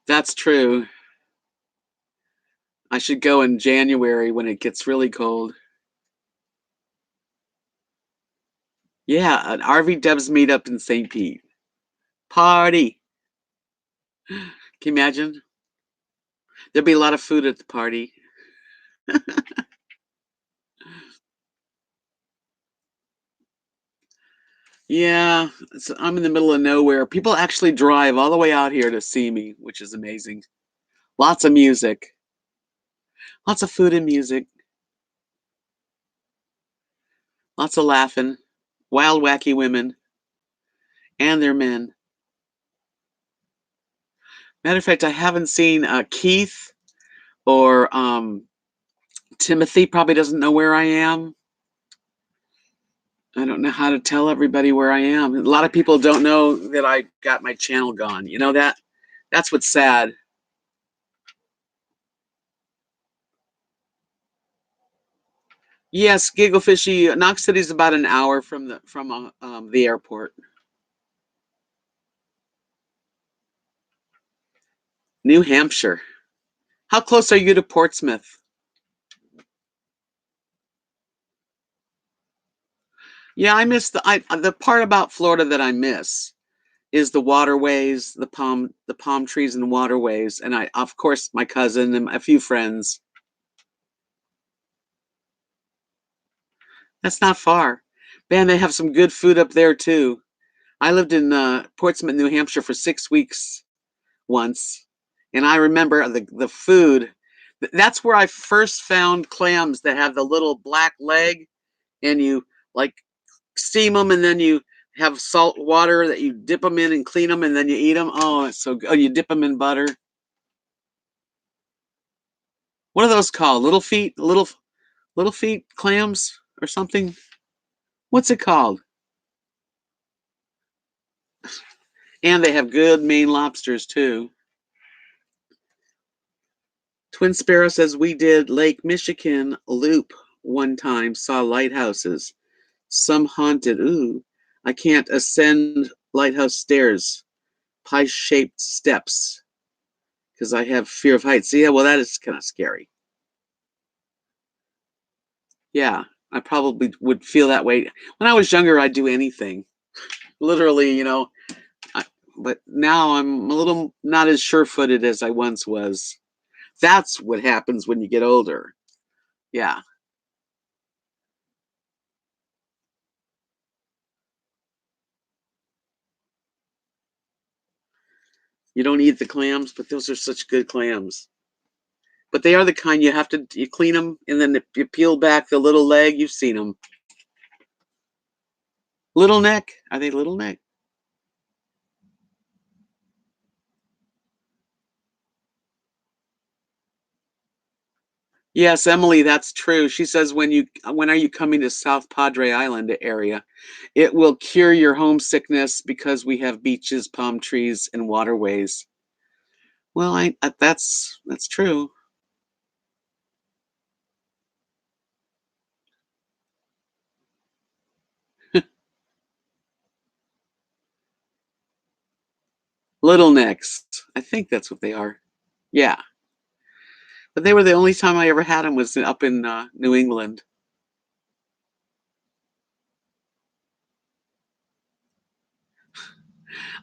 That's true. I should go in January when it gets really cold. Yeah, an RVDebs meetup in St. Pete. Party. Can you imagine? There'll be a lot of food at the party. Yeah, I'm in the middle of nowhere. People actually drive all the way out here to see me, which is amazing. Lots of music, lots of food and music, lots of laughing, wild, wacky women and their men. Matter of fact, I haven't seen Keith or Timothy. Probably doesn't know where I am. I don't know how to tell everybody where I am. A lot of people don't know that I got my channel gone. You know that? That's what's sad. Yes, Gigglefishy. Knox City's about an hour from the airport. New Hampshire. How close are you to Portsmouth? Yeah, I miss the part about Florida that I miss is the waterways, the palm trees and waterways, and I of course my cousin and a few friends. That's not far. Man, they have some good food up there too. I lived in Portsmouth, New Hampshire for 6 weeks once, and I remember the food. That's where I first found clams that have the little black leg, and you like steam them, and then you have salt water that you dip them in and clean them, and then you eat them. Oh, it's so good. Oh, you dip them in butter. What are those called? Little feet clams or something? What's it called? And they have good Maine lobsters too. Twin Sparrow says we did Lake Michigan loop one time, saw lighthouses, some haunted. Ooh, I can't ascend lighthouse stairs, pie-shaped steps, because I have fear of heights. Yeah, well, that is kind of scary. Yeah, I probably would feel that way. When I was younger, I'd do anything. Literally, I, but now I'm a little not as sure-footed as I once was. That's what happens when you get older. Yeah. You don't eat the clams, but those are such good clams. But they are the kind you clean them and then you peel back the little leg. You've seen them. Little neck. Are they little neck? Yes, Emily, that's true. She says when are you coming to South Padre Island area? It will cure your homesickness because we have beaches, palm trees, and waterways. Well, that's true. Little Necks. I think that's what they are. Yeah, but they were the only time I ever had them was up in New England.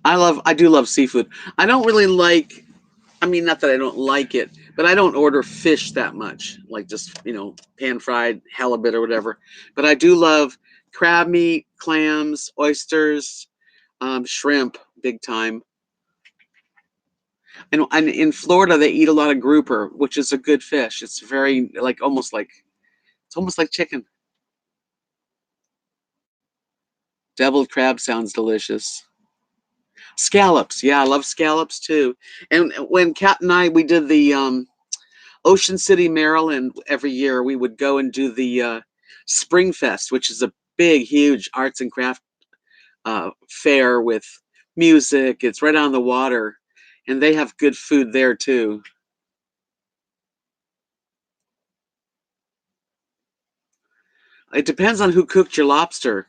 I do love seafood. I don't really like. I mean, not that I don't like it, but I don't order fish that much, like just pan fried halibut or whatever. But I do love crab meat, clams, oysters, shrimp, big time. And in Florida, they eat a lot of grouper, which is a good fish. It's very like almost like it's almost like chicken. Deviled crab sounds delicious. Scallops, yeah, I love scallops too. And when Kat and I we did the Ocean City, Maryland, every year we would go and do the Spring Fest, which is a big, huge arts and craft fair with music. It's right on the water, and they have good food there too. It depends on who cooked your lobster,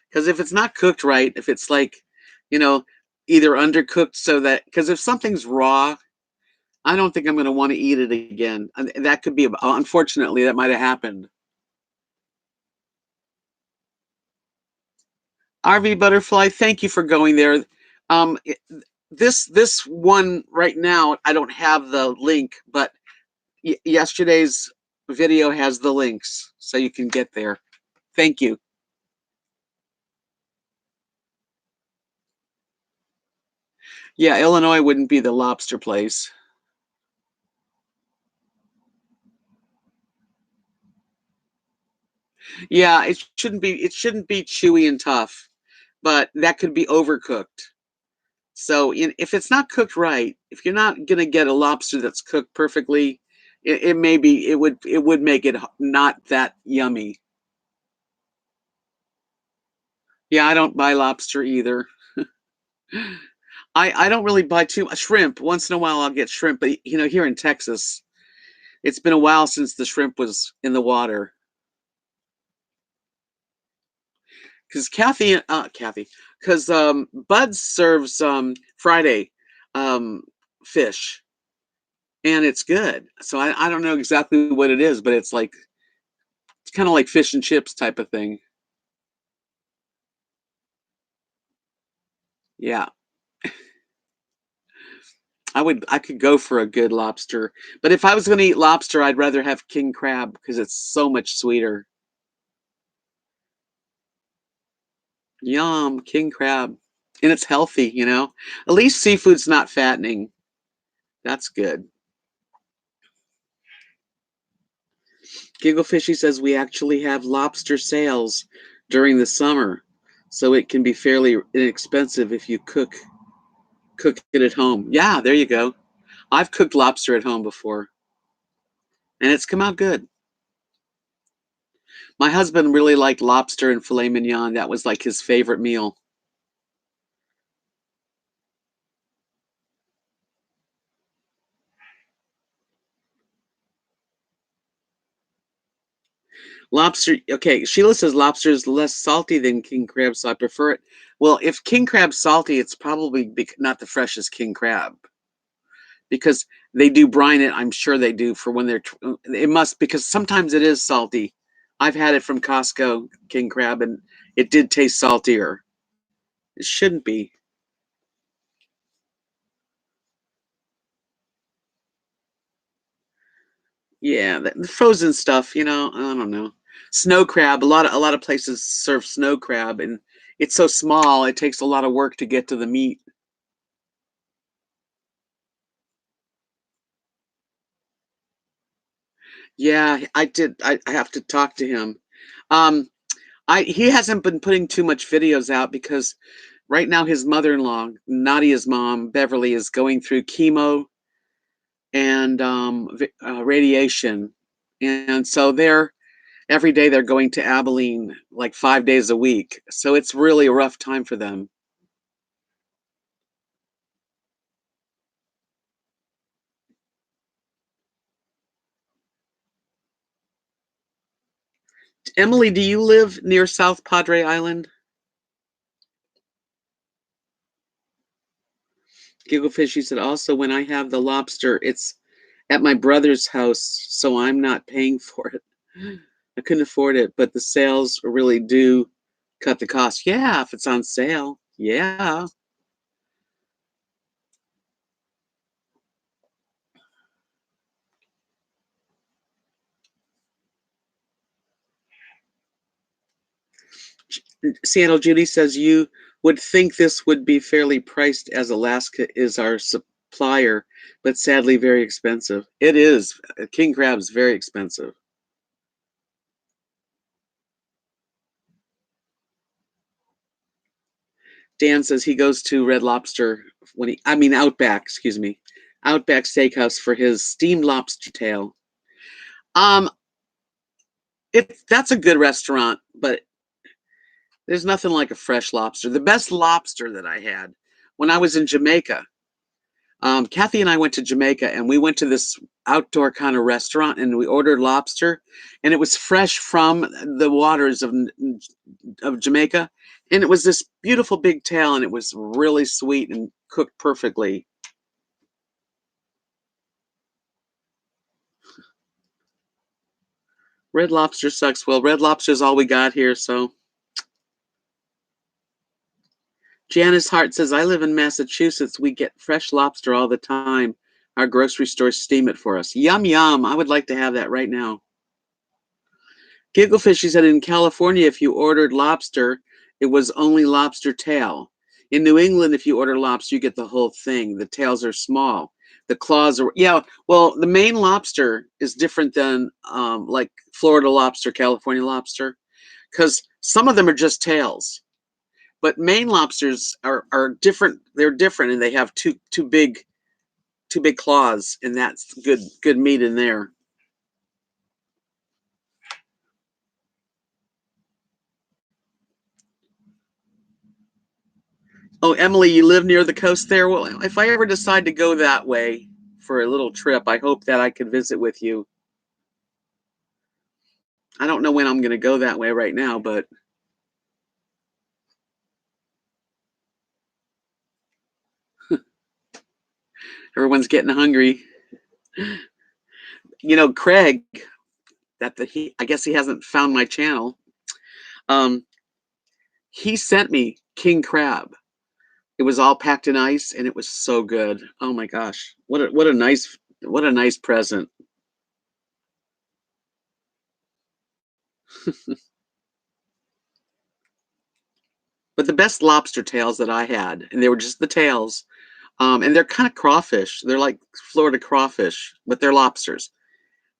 because if it's not cooked right, if it's like, you know, either undercooked so that because if something's raw, I don't think I'm going to want to eat it again. And that could be, unfortunately, that might have happened. RV Butterfly, thank you for going there. This one right now, I don't have the link, but yesterday's video has the links, so you can get there. Thank you. Yeah, Illinois wouldn't be the lobster place. Yeah, it shouldn't be chewy and tough, but that could be overcooked. So if it's not cooked right, if you're not gonna get a lobster that's cooked perfectly, it would make it not that yummy. Yeah, I don't buy lobster either. I don't really buy too much shrimp. Once in a while, I'll get shrimp, but here in Texas, it's been a while since the shrimp was in the water. Because because Bud serves Friday um, fish, and it's good. So I don't know exactly what it is, but it's kind of like fish and chips type of thing. Yeah, I could go for a good lobster, but if I was going to eat lobster, I'd rather have king crab because it's so much sweeter. Yum, king crab. And it's healthy, you know? At least seafood's not fattening. That's good. Gigglefishy says we actually have lobster sales during the summer, so it can be fairly inexpensive if you cook it at home. Yeah, there you go. I've cooked lobster at home before, and it's come out good. My husband really liked lobster and filet mignon. That was like his favorite meal. Lobster, okay, Sheila says lobster is less salty than king crab, so I prefer it. Well, if king crab's salty, it's probably not the freshest king crab because they do brine it. I'm sure they do for when it must because sometimes it is salty. I've had it from Costco king crab and it did taste saltier. It shouldn't be. Yeah, the frozen stuff, I don't know. Snow crab, a lot of places serve snow crab and it's so small, it takes a lot of work to get to the meat. Yeah, I did. I have to talk to him. Um, he hasn't been putting too much videos out because right now his mother-in-law, Nadia's mom, Beverly, is going through chemo and radiation. and so they're every day they're going to Abilene like 5 days a week. So it's really a rough time for them. Emily, do you live near South Padre Island? Gigglefish, she said, also, when I have the lobster, it's at my brother's house, so I'm not paying for it. I couldn't afford it, but the sales really do cut the cost. Yeah, if it's on sale. Yeah. Seattle Judy says you would think this would be fairly priced as Alaska is our supplier, but sadly very expensive. It is. King crab's very expensive. Dan says he goes to Red Lobster when I mean Outback, excuse me, Outback Steakhouse for his steamed lobster tail. Um, that's a good restaurant, but there's nothing like a fresh lobster. The best lobster that I had when I was in Jamaica. Kathy and I went to Jamaica and we went to this outdoor kind of restaurant and we ordered lobster, and it was fresh from the waters of Jamaica, and it was this beautiful big tail, and it was really sweet and cooked perfectly. Red Lobster sucks. Well, Red Lobster is all we got here, so. Janice Hart says, I live in Massachusetts. We get fresh lobster all the time. Our grocery stores steam it for us. Yum, yum. I would like to have that right now. Gigglefish, she said, in California, if you ordered lobster, it was only lobster tail. In New England, if you order lobster, you get the whole thing. The tails are small. The claws are, yeah, well, the Maine lobster is different than like Florida lobster, California lobster, because some of them are just tails. But Maine lobsters are different. They're different, and they have two big claws, and that's good meat in there. Oh, Emily, you live near the coast there? Well, if I ever decide to go that way for a little trip, I hope that I could visit with you. I don't know when I'm going to go that way right now, but everyone's getting hungry. Craig, I guess he hasn't found my channel. Um, he sent me king crab. It was all packed in ice, and it was so good. Oh my gosh, what a nice present. But the best lobster tails that I had, and they were just the tails, and they're kind of crawfish. They're like Florida crawfish, but they're lobsters.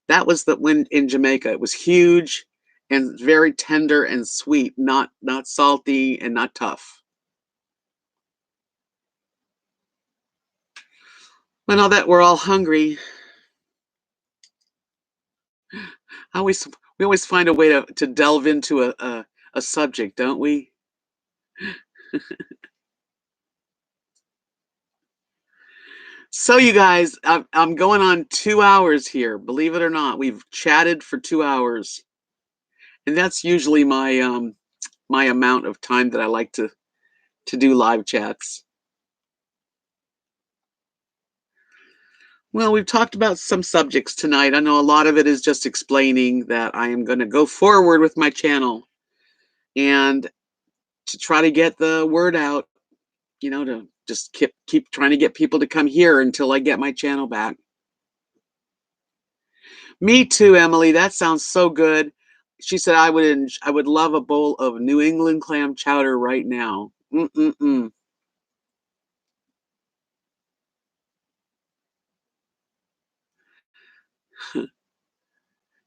That was the when in Jamaica. It was huge and very tender and sweet, not salty and not tough. Well, now that we're all hungry, I always we always find a way to delve into a subject, don't we? So, you guys, I'm going on 2 hours here. Believe it or not, we've chatted for 2 hours, and that's usually my amount of time that I like to do live chats. Well, we've talked about some subjects tonight. I know a lot of it is just explaining that I am going to go forward with my channel and to try to get the word out, to just keep trying to get people to come here until I get my channel back. Me too, Emily. That sounds so good. She said I would love a bowl of New England clam chowder right now. Mm-mm-mm.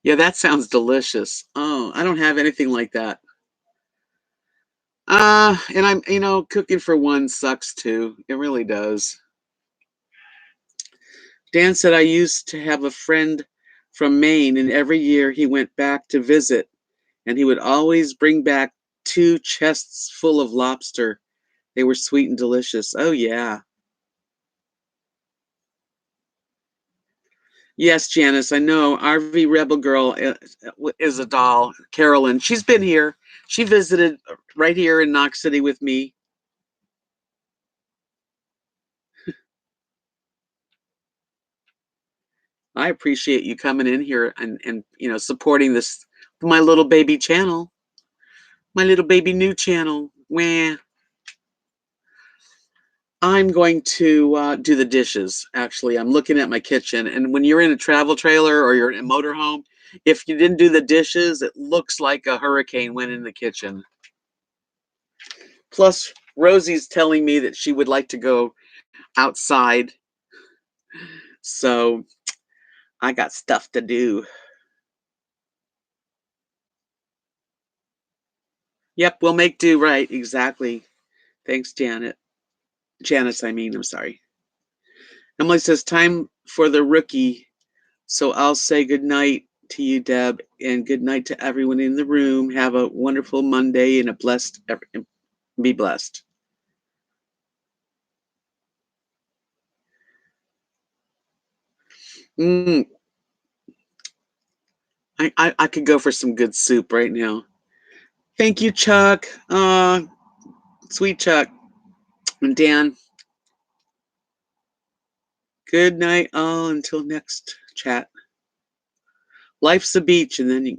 Yeah, that sounds delicious. Oh, I don't have anything like that. And cooking for one sucks too. It really does. Dan said I used to have a friend from Maine, and every year he went back to visit, and he would always bring back 2 chests full of lobster. They were sweet and delicious. Oh, yeah. Yes, Janice, I know. RV Rebel Girl is a doll. Carolyn, she's been here. She visited right here in Knox City with me. I appreciate you coming in here and supporting this my little baby channel, my little baby new channel. Wah. I'm going to do the dishes. Actually, I'm looking at my kitchen, and when you're in a travel trailer or you're in a motorhome, if you didn't do the dishes, it looks like a hurricane went in the kitchen. Plus, Rosie's telling me that she would like to go outside, so I got stuff to do. Yep, we'll make do, right? Exactly. Thanks, Janet. Janice, I mean, I'm sorry. Emily says, time for the rookie. So I'll say good night to you, Deb, and good night to everyone in the room. Have a wonderful Monday and be blessed. Mm, I could go for some good soup right now. Thank you, Chuck. Sweet Chuck. And Dan, good night all until next chat. Life's a beach, and then you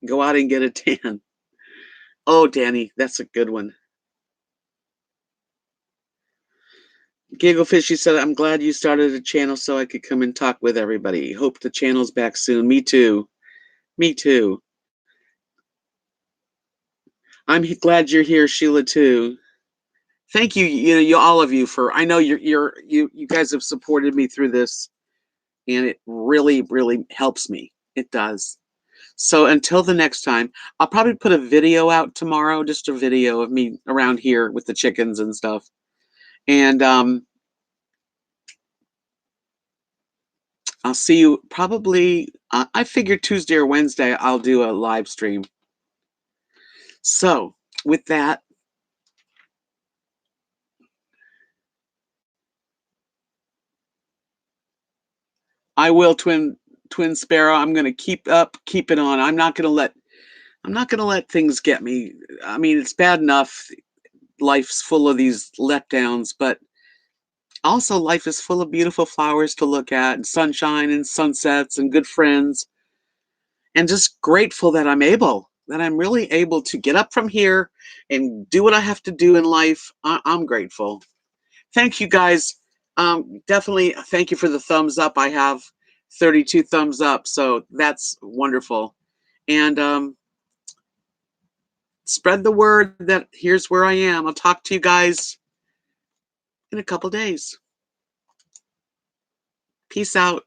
go out and get a tan. Oh, Danny, that's a good one. Gigglefish, she said, I'm glad you started a channel so I could come and talk with everybody. Hope the channel's back soon. Me too. Me too. I'm glad you're here, Sheila, too. Thank you, you all of you for. I know you guys have supported me through this, and it really, really helps me. It does. So until the next time, I'll probably put a video out tomorrow, just a video of me around here with the chickens and stuff. And I'll see you probably. I figured Tuesday or Wednesday I'll do a live stream. So with that, I will twin sparrow. I'm gonna keep it on. I'm not gonna let things get me. I mean, it's bad enough. Life's full of these letdowns, but also life is full of beautiful flowers to look at, and sunshine and sunsets and good friends. And just grateful that I'm really able to get up from here and do what I have to do in life. I'm grateful. Thank you guys. Definitely thank you for the thumbs up. I have 32 thumbs up, so that's wonderful. And spread the word that here's where I am. I'll talk to you guys in a couple days. Peace out.